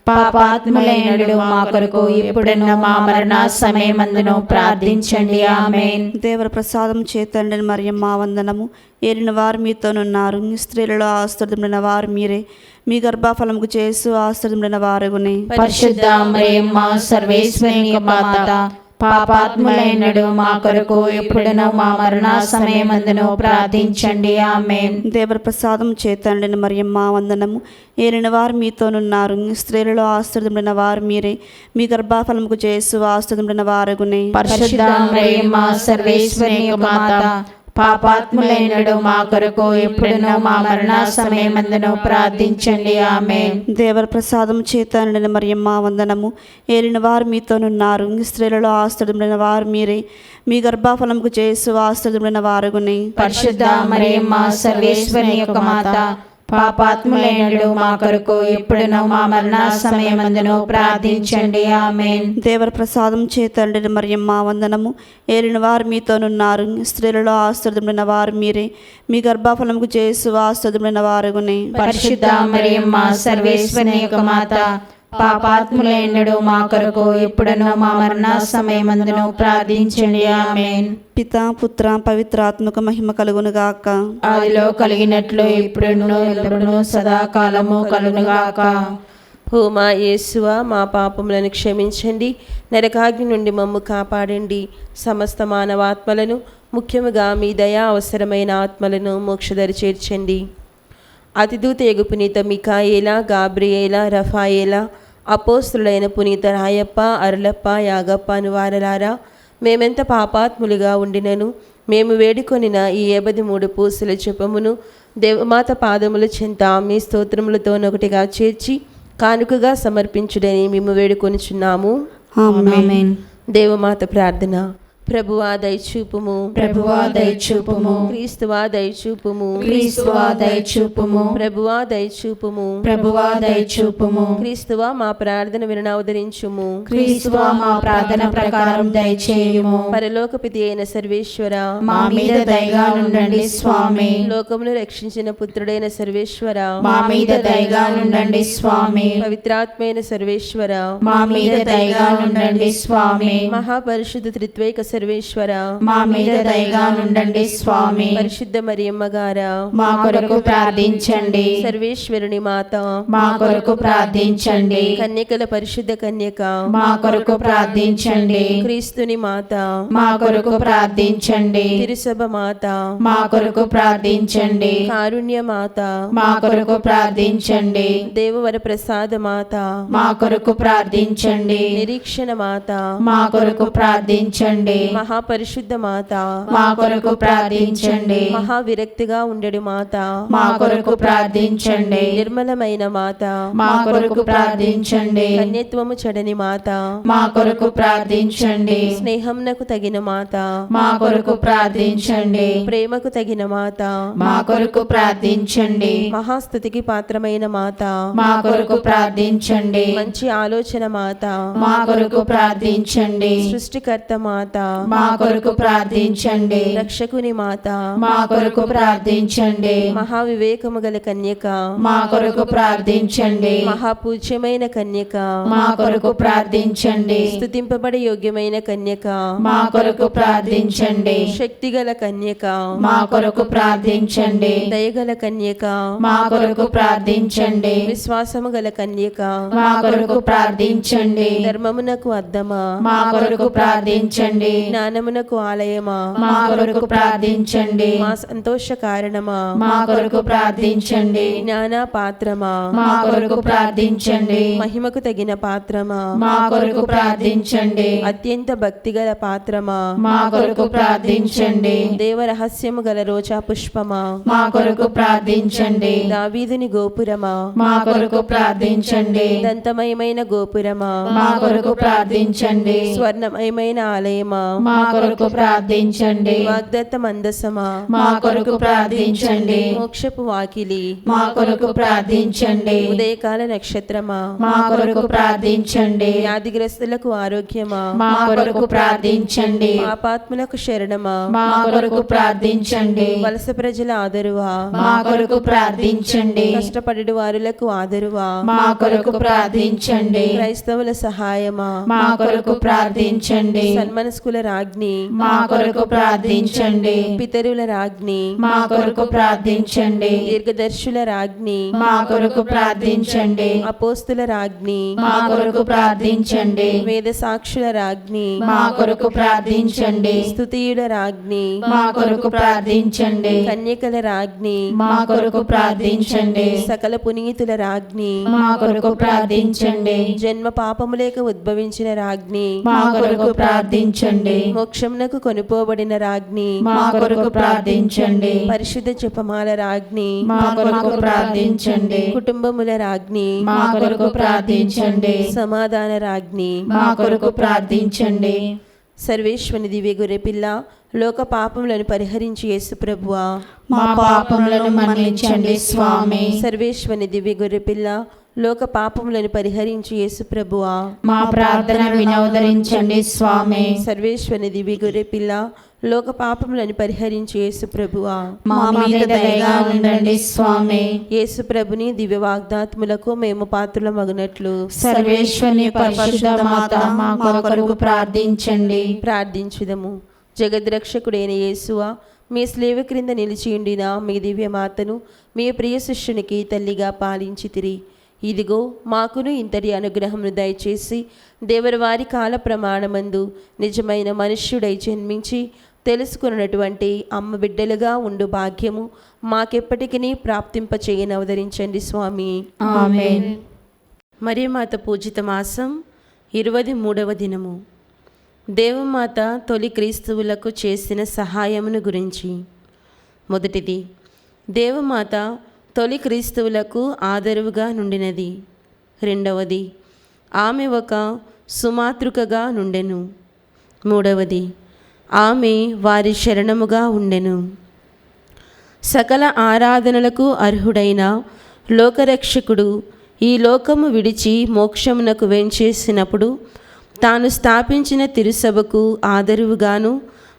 Speaker 2: పాపాత్ములైనడు మా కొరకు ఇప్పుడును మా మరణ సమయమందును ప్రార్థించండి. ఆమేన్.
Speaker 3: దేవర ప్రసాదం చేత నిండిన మరియమ్మ వందనము. ఏలిన వారు మీతోనున్నారు, స్త్రీలలో ఆశీర్వదింపబడిన వారు మీరే, మీ గర్భఫలముకు యేసు ఆశీర్వదింపబడిన వారగునే.
Speaker 2: పరిశుద్ధ మరియమ్మ సర్వేశ్వరి యొక్క మాత, పాపాత్ములైనడు మా కొరకు ఇప్పుడును మా మరణ సమయమందును ప్రార్థించండి. ఆమేన్.
Speaker 3: దేవర ప్రసాదం చేత నిండిన మరియమ్మ వందనము. ఏలిన వారు మీతోనున్నారు, స్త్రీలలో ఆశీర్వదింపబడిన వారు మీరే, మీ గర్భఫలముకు యేసు ఆశీర్వదింపబడిన వారగునే.
Speaker 2: పరిశుద్ధ మరియమ్మ సర్వేశ్వరి యొక్క మాత, పాపాత్ములైనడు మా కొరకు ఇప్పుడును మా మరణ సమయమందును ప్రార్థించండి. ఆమేన్.
Speaker 3: దేవర ప్రసాదం చేత నిండిన మరియమ్మ వందనము. ఏలిన వారు మీతోనున్నారు, స్త్రీలలో ఆశీర్వదింపబడిన వారు మీరే, మీ గర్భఫలముకు యేసు ఆశీర్వదింపబడిన వారగునే.
Speaker 2: పరిశుద్ధ మరియమ్మ సర్వేశ్వరి యొక్క మాత, పాపాత్ములైనడు మా కొరకు ఇప్పుడును మా మరణ సమయమందును ప్రార్థించండి. ఆమేన్.
Speaker 3: దేవర ప్రసాదం చేత నిండిన మరియమ్మ వందనము. ఏలిన వారు మీతోనున్నారు, స్త్రీలలో ఆశీర్వదింపబడిన వారు మీరే, మీ గర్భఫలముకు యేసు ఆశీర్వదింపబడిన వారగునే.
Speaker 2: పరిశుద్ధ మరియమ్మ సర్వేశ్వరి యొక్క మాత, పాపాత్ములైనడు మా కొరకు ఇప్పుడును మా మరణ సమయమందును ప్రార్థించండి. ఆమేన్.
Speaker 3: పితా పుత్ర పవిత్రాత్మక మహిమ కలుగును గాక.
Speaker 2: ఆదిలో కలిగినట్లు ఇప్పుడును ఎల్లప్పుడూ సదాకాలము కలుగునుగాక.
Speaker 1: ఓ మా యేసువా, మా పాపములను క్షమించండి, నరకాగ్ని నుండి మమ్ము కాపాడండి, సమస్త మానవాత్మలను, ముఖ్యముగా మీ దయా అవసరమైన ఆత్మలను మోక్షదరి చేర్చండి. అతిదూత యగు పునీత మికాయేలా, గాబ్రియేలా, రఫాయేలా, అపోస్తులైన పునీత రాయప్ప, అరులప్ప, యాగప్ప అనువారలారా, మేమెంత పాపాత్ములుగా ఉండినను మేము వేడుకొనిన ఈ 83 పూసల జపమును దేవమాత పాదముల చెంత మీ స్తోత్రములతోనొకటిగా చేర్చి కానుకగా సమర్పించుడని మేము వేడుకొనిచున్నాము.
Speaker 3: ఆమేన్.
Speaker 1: దేవమాత ప్రార్థన. ప్రభువా దయచూపుము,
Speaker 2: ప్రభువా దయచూపుము,
Speaker 1: క్రీస్తువా దయచూపుము,
Speaker 2: క్రీస్తువా దయచూపుము,
Speaker 1: ప్రభువా దయచూపుము,
Speaker 2: ప్రభువా దయచూపుము,
Speaker 1: క్రీస్తువా మా ప్రార్థన వినవదరించుము,
Speaker 2: క్రీస్తువా మా ప్రార్థన ప్రకారం దయచేయుము.
Speaker 1: పరలోకపితి అయిన సర్వేశ్వర,
Speaker 2: మా మీద దయగా నుండండి స్వామి.
Speaker 1: లోకమును రక్షించిన పుత్రుడైన సర్వేశ్వర,
Speaker 2: మా మీద దయగా నుండండి స్వామి.
Speaker 1: పవిత్రాత్మైన సర్వేశ్వర,
Speaker 2: మా మీద దయగా నుండండి స్వామి.
Speaker 1: మహాపరిశుద్ధ త్రిత్వైక సర్వేశ్వర,
Speaker 2: మా మీద దయగా నుండండి స్వామి.
Speaker 1: పరిశుద్ధ మరియమ్మ గారా,
Speaker 2: మా కొరకు ప్రార్థించండి.
Speaker 1: సర్వేశ్వరుని మాత,
Speaker 2: మా కొరకు ప్రార్థించండి.
Speaker 1: కన్యకల పరిశుద్ధ కన్యక,
Speaker 2: మా కొరకు ప్రార్థించండి.
Speaker 1: క్రీస్తుని మాత,
Speaker 2: మా కొరకు ప్రార్థించండి.
Speaker 1: తిరుసభ మాత,
Speaker 2: మా కొరకు ప్రార్థించండి.
Speaker 1: కారుణ్య మాత,
Speaker 2: మా కొరకు ప్రార్థించండి.
Speaker 1: దేవవర ప్రసాద మాత,
Speaker 2: మా కొరకు ప్రార్థించండి.
Speaker 1: నిరీక్షణ మాత,
Speaker 2: మా కొరకు ప్రార్థించండి.
Speaker 1: మహాపరిశుద్ధ మాత,
Speaker 2: మా కొరకు ప్రార్థించండి.
Speaker 1: మహావిరక్తిగా ఉండడు మాత,
Speaker 2: మా కొరకు ప్రార్థించండి.
Speaker 1: నిర్మలమైన మాత,
Speaker 2: మా కొరకు ప్రార్థించండి.
Speaker 1: కన్యత్వము చెడని మాత,
Speaker 2: మా కొరకు ప్రార్థించండి.
Speaker 1: స్నేహంనకు తగిన మాత,
Speaker 2: మా కొరకు ప్రార్థించండి.
Speaker 1: ప్రేమకు తగిన మాత,
Speaker 2: మా కొరకు ప్రార్థించండి.
Speaker 1: మహాస్తుతికి పాత్రమైన మాత,
Speaker 2: మా కొరకు ప్రార్థించండి.
Speaker 1: మంచి ఆలోచన మాత,
Speaker 2: మా కొరకు ప్రార్థించండి.
Speaker 1: సృష్టికర్త మాత,
Speaker 2: మా కొరకు ప్రార్థించండి.
Speaker 1: రక్షకుని మాత,
Speaker 2: మా కొరకు ప్రార్థించండి.
Speaker 1: మహావివేకము గల కన్యక,
Speaker 2: మా కొరకు ప్రార్థించండి.
Speaker 1: మహాపూజ్యమైన కన్యక,
Speaker 2: మా కొరకు ప్రార్థించండి.
Speaker 1: స్తుతింపబడే యోగ్యమైన కన్యక,
Speaker 2: మా కొరకు ప్రార్థించండి.
Speaker 1: శక్తిగల కన్యక,
Speaker 2: మా కొరకు ప్రార్థించండి.
Speaker 1: దయగల కన్యక,
Speaker 2: మా కొరకు ప్రార్థించండి.
Speaker 1: విశ్వాసము గల కన్యక,
Speaker 2: మా కొరకు ప్రార్థించండి.
Speaker 1: ధర్మమునకు అద్దమా,
Speaker 2: మా కొరకు ప్రార్థించండి.
Speaker 1: జ్ఞానమునకు ఆలయమా,
Speaker 2: మా కొరకు ప్రార్థించండి.
Speaker 1: మా సంతోష కారణమా,
Speaker 2: మా కొరకు ప్రార్థించండి.
Speaker 1: జ్ఞాన పాత్రమా,
Speaker 2: మా కొరకు ప్రార్థించండి.
Speaker 1: మహిమకు తగిన పాత్రమా,
Speaker 2: మా కొరకు ప్రార్థించండి.
Speaker 1: అత్యంత భక్తిగల పాత్రమా,
Speaker 2: మా కొరకు ప్రార్థించండి.
Speaker 1: దేవ రహస్యము గల రోజా పుష్పమా,
Speaker 2: మా కొరకు ప్రార్థించండి.
Speaker 1: దావీదుని గోపురమా,
Speaker 2: మా కొరకు ప్రార్థించండి.
Speaker 1: దంతమయమైన గోపురమా,
Speaker 2: మా కొరకు ప్రార్థించండి.
Speaker 1: స్వర్ణమయమైన ఆలయమా,
Speaker 2: మా కొరకు ప్రార్థించండి.
Speaker 1: వాగ్దత్త మందసమా,
Speaker 2: మా కొరకు ప్రార్థించండి.
Speaker 1: మోక్షపు వాకిలి,
Speaker 2: మా కొరకు ప్రార్థించండి.
Speaker 1: ఉదయకాల నక్షత్రమా,
Speaker 2: మా కొరకు ప్రార్థించండి.
Speaker 1: వ్యాధిగ్రస్తులకు ఆరోగ్యమా,
Speaker 2: మా కొరకు ప్రార్థించండి.
Speaker 1: పాపాత్ములకు శరణమా,
Speaker 2: మా కొరకు ప్రార్థించండి.
Speaker 1: వలస ప్రజల ఆదరువా,
Speaker 2: మా కొరకు ప్రార్థించండి.
Speaker 1: కష్టపడు వారులకు ఆదరువా,
Speaker 2: మా కొరకు ప్రార్థించండి.
Speaker 1: క్రైస్తవుల సహాయమా,
Speaker 2: మా కొరకు ప్రార్థించండి.
Speaker 1: సన్మనస్కుల రాజ్ఞి,
Speaker 2: మా కొరకు ప్రార్థించండి.
Speaker 1: పితరుల రాజ్ఞి,
Speaker 2: మా కొరకు ప్రార్థించండి.
Speaker 1: దీర్ఘదర్శుల రాజ్ఞి,
Speaker 2: మా కొరకు ప్రార్థించండి.
Speaker 1: అపోస్తుల రాజ్ఞి,
Speaker 2: మా కొరకు ప్రార్థించండి.
Speaker 1: వేద సాక్షుల రాజ్ఞి,
Speaker 2: మా కొరకు ప్రార్థించండి.
Speaker 1: స్తుతియుల రాజ్ఞి,
Speaker 2: మా కొరకు ప్రార్థించండి.
Speaker 1: కన్యకల రాజ్ఞి,
Speaker 2: మా కొరకు ప్రార్థించండి.
Speaker 1: సకల పునీతుల రాజ్ఞి,
Speaker 2: మా కొరకు ప్రార్థించండి.
Speaker 1: జన్మ పాపము లేక ఉద్భవించిన రాజ్ఞి,
Speaker 2: మా కొరకు ప్రార్థించండి.
Speaker 1: మోక్షమునకు కొనుపోబడిన రాజ్ఞి,
Speaker 2: మా కొరకు ప్రార్థించండి.
Speaker 1: పరిశుద్ధ జపమాల రాజ్ఞి,
Speaker 2: మా కొరకు ప్రార్థించండి.
Speaker 1: కుటుంబముల రాజ్ఞి,
Speaker 2: మా కొరకు ప్రార్థించండి.
Speaker 1: సమాధాన రాజ్ఞి,
Speaker 2: మా కొరకు ప్రార్థించండి.
Speaker 1: సర్వేశ్వని దివ్య గొర్రెపిల్ల, లోక పాపములను పరిహరించి యేసు ప్రభువా,
Speaker 2: మా పాపములను మన్నించండి స్వామి.
Speaker 1: సర్వేశ్వని దివ్య గొర్రెపిల్ల, లోక పాపములను పరిహరించి యేసు ప్రభువా,
Speaker 2: మా ప్రార్థన వినోదరించండి స్వామి.
Speaker 1: సర్వేశ్వని దివ్య గొర్రెపిల్ల, లోక పాపములను పరిహరించి యేసు ప్రభువా,
Speaker 2: మా మీద దయగా ఉండండి స్వామి.
Speaker 1: యేసు ప్రభుని దివ్య వాగ్దాత్ములకు మేము పాత్రులమగునట్లు
Speaker 2: సర్వేశ్వని పరిశుద్ధ మాత మా కొరకు ప్రార్థించండి.
Speaker 1: ప్రార్థించుదము. జగద్రక్షకుడైన యేసువా, మీ స్లేవ క్రింద నిలిచియుండిన మీ దివ్య మాతను మీ ప్రియ శిష్యునికి తల్లిగా పాలించితిరి. ఇదిగో మాకును ఇంతటి అనుగ్రహమును దయచేసి దేవరి వారి కాల ప్రమాణమందు నిజమైన మనుష్యుడై జన్మించి తెలుసుకున్నటువంటి అమ్మ బిడ్డలుగా ఉండు భాగ్యము మాకెప్పటికీ ప్రాప్తింపచేయని అవతరించండి స్వామి.
Speaker 2: ఆమేన్.
Speaker 1: మరియమాత పూజిత మాసం 23వ దినము. దేవమాత తొలి క్రీస్తువులకు చేసిన సహాయమును గురించి. మొదటిది, దేవమాత తొలి క్రీస్తువులకు ఆదరువుగా నుండినది. రెండవది, ఆమె ఒక సుమాతృకగా నుండెను. మూడవది, ఆమె వారి శరణముగా ఉండెను. సకల ఆరాధనలకు అర్హుడైన లోకరక్షకుడు ఈ లోకము విడిచి మోక్షమునకు వెంచేసినప్పుడు తాను స్థాపించిన తిరుసభకు ఆదరువుగాను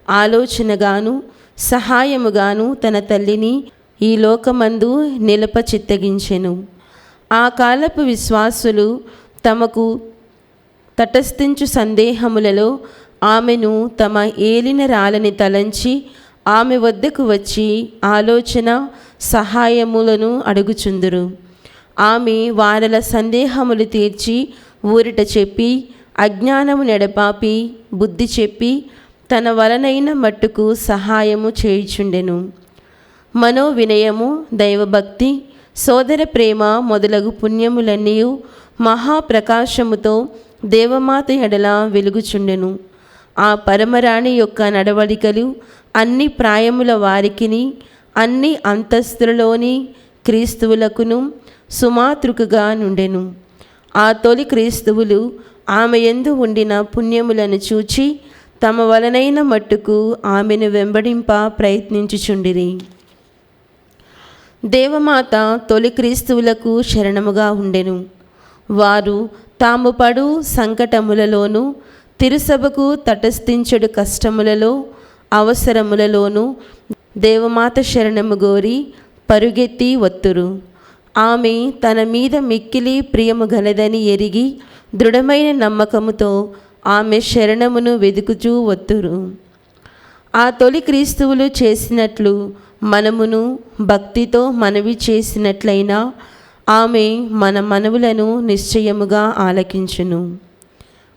Speaker 1: ఆలోచనగాను సహాయముగాను తన తల్లిని ఈ లోకమందు నిలప చిత్తగించెను. ఆ కాలపు విశ్వాసులు తమకు తటస్థించు సందేహములలో ఆమెను తమ ఏలిన రాలని తలంచి ఆమె వద్దకు వచ్చి ఆలోచన సహాయములను అడుగుచుందురు. ఆమె వారల సందేహములు తీర్చి ఊరిట చెప్పి అజ్ఞానము నెడపాపి బుద్ధి చెప్పి తన వలనైన మట్టుకు సహాయము చేయుచుండెను. మనోవినయము, దైవభక్తి, సోదర ప్రేమ మొదలగు పుణ్యములన్నీ మహాప్రకాశముతో దేవమాత ఎడల వెలుగుచుండెను. ఆ పరమరాణి యొక్క నడవడికలు అన్ని ప్రాయముల వారికిని అన్ని అంతస్తులలోని క్రీస్తువులకును సుమాతృకగా నుండెను. ఆ తొలి క్రీస్తువులు ఆమె యందు ఉండిన పుణ్యములను చూచి తమ వలనైన మట్టుకు ఆమెను వెంబడింప ప్రయత్నించుచుండిరి. దేవమాత తొలి క్రీస్తువులకు శరణముగా ఉండెను. వారు తాము పడు సంకటములలోనూ తిరుసభకు తటస్థించడు కష్టములలో అవసరములలోనూ దేవమాత శరణము గోరి పరుగెత్తి వత్తురు. ఆమె తన మీద మిక్కిలి ప్రియము గలదని ఎరిగి దృఢమైన నమ్మకముతో ఆమె శరణమును వెదుకుచూ వత్తురు. ఆ తొలి క్రీస్తువులు చేసినట్లు మనమును భక్తితో మనవి చేసినట్లయినా ఆమె మన మనవులను నిశ్చయముగా ఆలకించును.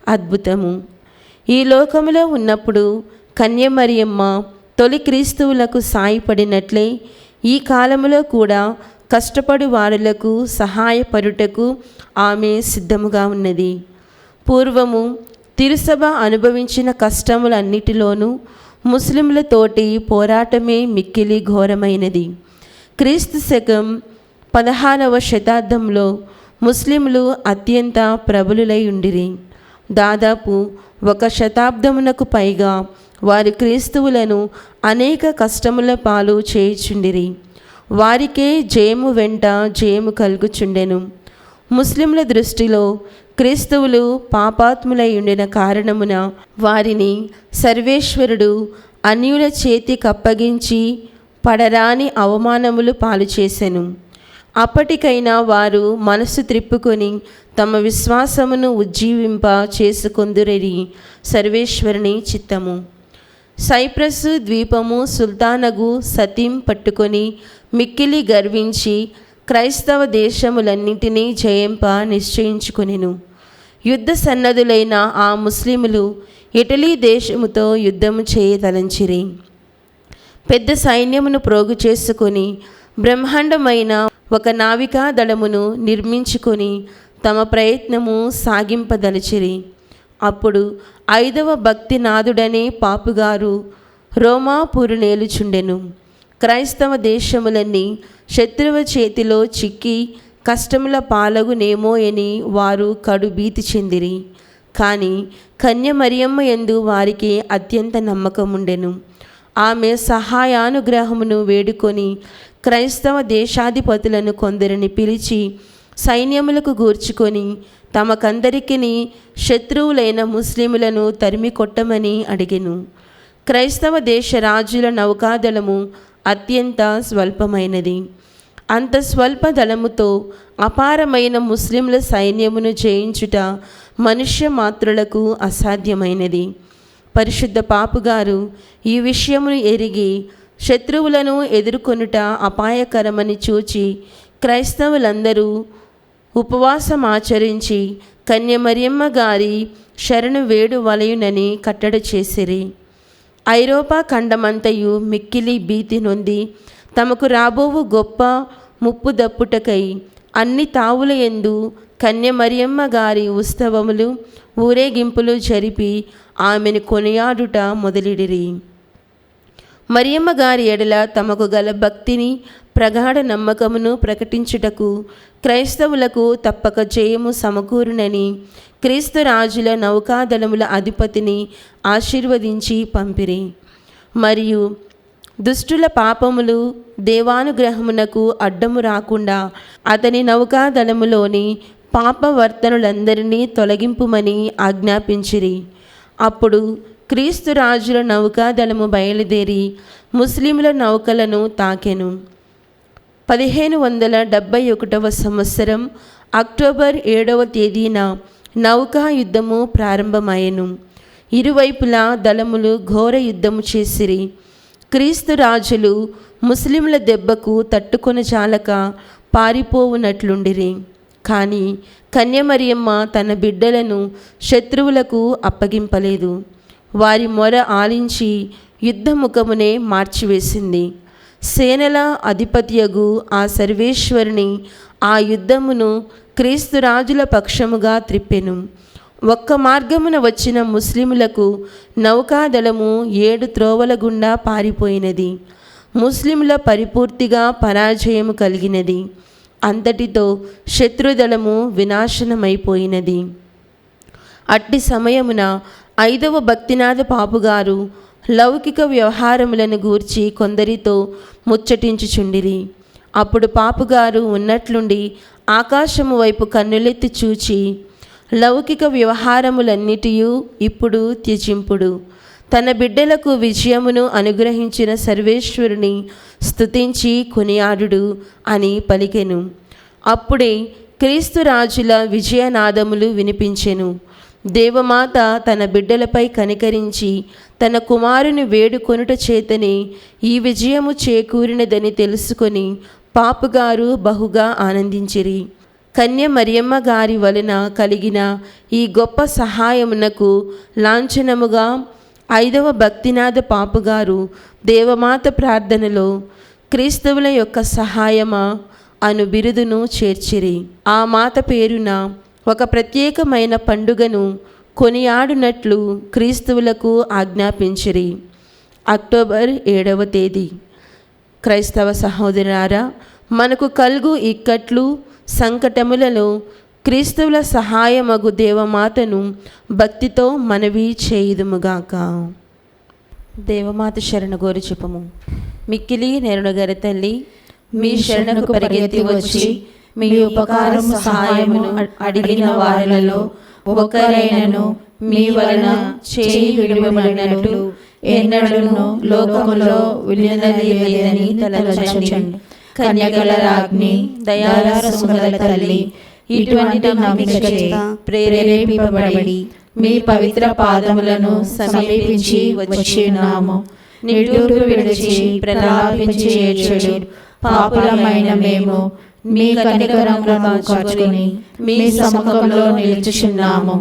Speaker 1: అద్భుతము. ఈ లోకములో ఉన్నప్పుడు కన్యమరియమ్మ తొలి క్రీస్తువులకు సాయపడినట్లే ఈ కాలములో కూడా కష్టపడు వారులకు సహాయపడుటకు ఆమె సిద్ధముగా ఉన్నది. పూర్వము తిరుసభ అనుభవించిన కష్టములన్నిటిలోనూ ముస్లింలతోటి పోరాటమే మిక్కిలి ఘోరమైనది. క్రీస్తు శకం 16వ శతాబ్దంలో ముస్లింలు అత్యంత ప్రబలులై ఉండిరి. దాదాపు 1 శతాబ్దమునకు పైగా వారి క్రీస్తువులను అనేక కష్టముల పాలు చేయుచుండిరి. వారికే జయము వెంట జయము కలుగుచుండెను. ముస్లింల దృష్టిలో క్రీస్తువులు పాపాత్ములై ఉండిన కారణమున వారిని సర్వేశ్వరుడు అన్యుల చేతికప్పగించి పడరాని అవమానములు పాలు చేసెను. అప్పటికైనా వారు మనసు త్రిప్పుకొని తమ విశ్వాసమును ఉజ్జీవింప చేసుకొందురని సర్వేశ్వరుని చిత్తము. సైప్రసు ద్వీపము సుల్తానగు సతీం పట్టుకొని మిక్కిలి గర్వించి క్రైస్తవ దేశములన్నింటినీ జయింప నిశ్చయించుకొనెను. యుద్ధ సన్నద్ధులైన ఆ ముస్లిములు ఇటలీ దేశముతో యుద్ధము చేయతలంచిరి. పెద్ద సైన్యమును ప్రోగు చేసుకొని బ్రహ్మాండమైన ఒక నావికా దళమును నిర్మించుకొని తమ ప్రయత్నము సాగింపదలచిరి. అప్పుడు 5వ భక్తినాథుడనే పాపుగారు రోమాపురు నేలుచుండెను. క్రైస్తవ దేశములన్నీ శత్రువు చేతిలో చిక్కి కష్టముల పాలగునేమో అని వారు కడు భీతి చెందిరి. కానీ కన్య మరియమ్మ యందు వారికి అత్యంత నమ్మకముండెను. ఆమె సహాయానుగ్రహమును వేడుకొని క్రైస్తవ దేశాధిపతులను కొందరిని పిలిచి సైన్యములకు గూర్చుకొని తమకందరికిని శత్రువులైన ముస్లిములను తరిమి కొట్టమని అడిగెను. క్రైస్తవ దేశ రాజుల నౌకాదళము అత్యంత స్వల్పమైనది. అంత స్వల్ప దళముతో అపారమైన ముస్లింల సైన్యమును జయించుట మనుష్య మాత్రులకు అసాధ్యమైనది. పరిశుద్ధ పాపుగారు ఈ విషయమును ఎరిగి శత్రువులను ఎదుర్కొనుట అపాయకరమని చూచి క్రైస్తవులందరూ ఉపవాసమాచరించి కన్యమరియమ్మ గారి శరణు వేడు వలయునని కట్టడి చేసిరి. ఐరోపా ఖండమంతయు మిక్కిలి భీతి నొంది తమకు రాబోవు గొప్ప ముప్పు దప్పుటకై అన్ని తావుల యందు కన్యమరియమ్మ గారి ఉత్సవములు ఊరేగింపులు జరిపి ఆమెను కొనియాడుట మొదలెడిరి. మరియమ్మ గారి ఎడల తమకు గల భక్తిని ప్రగాఢ నమ్మకమును ప్రకటించుటకు క్రైస్తవులకు తప్పక జయము సమకూరునని క్రీస్తు రాజుల నౌకాదళముల అధిపతిని ఆశీర్వదించి పంపిరి. మరియు దుష్టుల పాపములు దేవానుగ్రహమునకు అడ్డము రాకుండా అతని నౌకాదళములోని పాపవర్తనులందరినీ తొలగింపుమని ఆజ్ఞాపించిరి. అప్పుడు క్రీస్తు రాజుల నౌకాదళము బయలుదేరి ముస్లింల నౌకలను తాకెను. 1571 సంవత్సరం అక్టోబర్ 7వ తేదీన నౌకా యుద్ధము ప్రారంభమయ్యెను. ఇరువైపులా దళములు ఘోర యుద్ధము చేసిరి. క్రీస్తు రాజులు ముస్లింల దెబ్బకు తట్టుకొనజాలక పారిపోవునట్లుండిరి. కానీ కన్యమరియమ్మ తన బిడ్డలను శత్రువులకు అప్పగింపలేదు. వారి మొర ఆలించి యుద్ధముఖమునే మార్చివేసింది. సేనల అధిపత్యగు ఆ సర్వేశ్వరుని ఆ యుద్ధమును క్రీస్తు రాజుల పక్షముగా త్రిప్పెను. ఒక్క మార్గమున వచ్చిన ముస్లిములకు నౌకాదళము 7 త్రోవల గుండా పారిపోయినది. ముస్లిముల పరిపూర్తిగా పరాజయము కలిగినది. అంతటితో శత్రుదళము వినాశనమైపోయినది. అట్టి సమయమున 5వ భక్తినాథ పాపుగారు లౌకిక వ్యవహారములను గూర్చి కొందరితో ముచ్చటించుచుండిరి. అప్పుడు పాపుగారు ఉన్నట్లుండి ఆకాశము వైపు కన్నులెత్తి చూచి, లౌకిక వ్యవహారములన్నిటియూ ఇప్పుడు త్యజింపుడు, తన బిడ్డలకు విజయమును అనుగ్రహించిన సర్వేశ్వరుని స్తుతించి కొనియాడుడు అని పలికెను. అప్పుడే క్రీస్తు రాజుల విజయనాదములు వినిపించెను. దేవమాత తన బిడ్డలపై కనికరించి తన కుమారుని వేడుకొనుట చేతనే ఈ విజయము చేకూరినదని తెలుసుకొని పాపుగారు బహుగా ఆనందించిరి. కన్య మరియమ్మ గారి వలన కలిగిన ఈ గొప్ప సహాయమునకు లాంఛనముగా 5వ భక్తినాథ పాపుగారు దేవమాత ప్రార్థనలో క్రీస్తువుల యొక్క సహాయమా అను బిరుదును చేర్చిరి. ఆ మాత పేరున ఒక ప్రత్యేకమైన పండుగను కొనియాడునట్లు క్రీస్తువులకు ఆజ్ఞాపించిరి. అక్టోబర్ 7వ తేదీ. క్రైస్తవ సహోదరులారా, మనకు కలుగు ఇక్కట్లు సంకటములలో క్రీస్తువుల సహాయమగు దేవమాతను భక్తితో మనవి చేయుదుముగాక. దేవమాత శరణు గోరు చెప్పుము. మిక్కిలి నేరునగర తల్లి, మీ శరణకు పరిగెత్తి వచ్చి మీ ఉపకారం సహాయమును అడిగిన వారిలో ఒకరైనను మీ వలన చేయి విడువబడినట్లు ఎన్నడూను లోకములో విలువనది లేదని తలచండి. కన్యకల రాజ్ఞి, దయారసముగల తల్లి, ఇటువంటి నమ్మికచే ప్రేరేపింపబడి మీ పవిత్ర పాదములను సమీపించి వచ్చినాము. నిట్టూర్పు విడిచి ప్రలాపించి ఏడ్చుచు పాపులమైన మేము మీ కనికరములను కాచుకొని మీ సముఖంలో నిలుచుచున్నాము.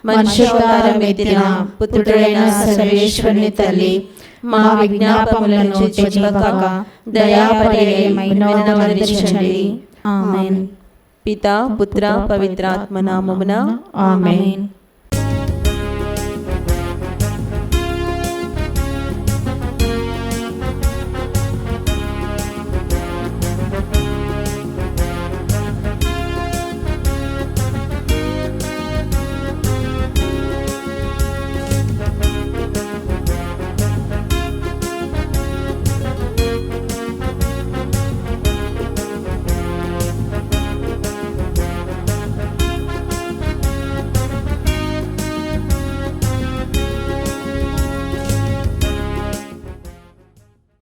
Speaker 1: మనుష్యావతారం ఎత్తిన పుత్రుడైన సర్వేశ్వరుని తల్లి, మా విజ్ఞాపములను చెప్పక దయాపర్యమై వినవరించండి.
Speaker 4: ఆమేన్.
Speaker 1: పితా పుత్ర పవిత్రాత్మ నామమున
Speaker 2: ఆమేన్.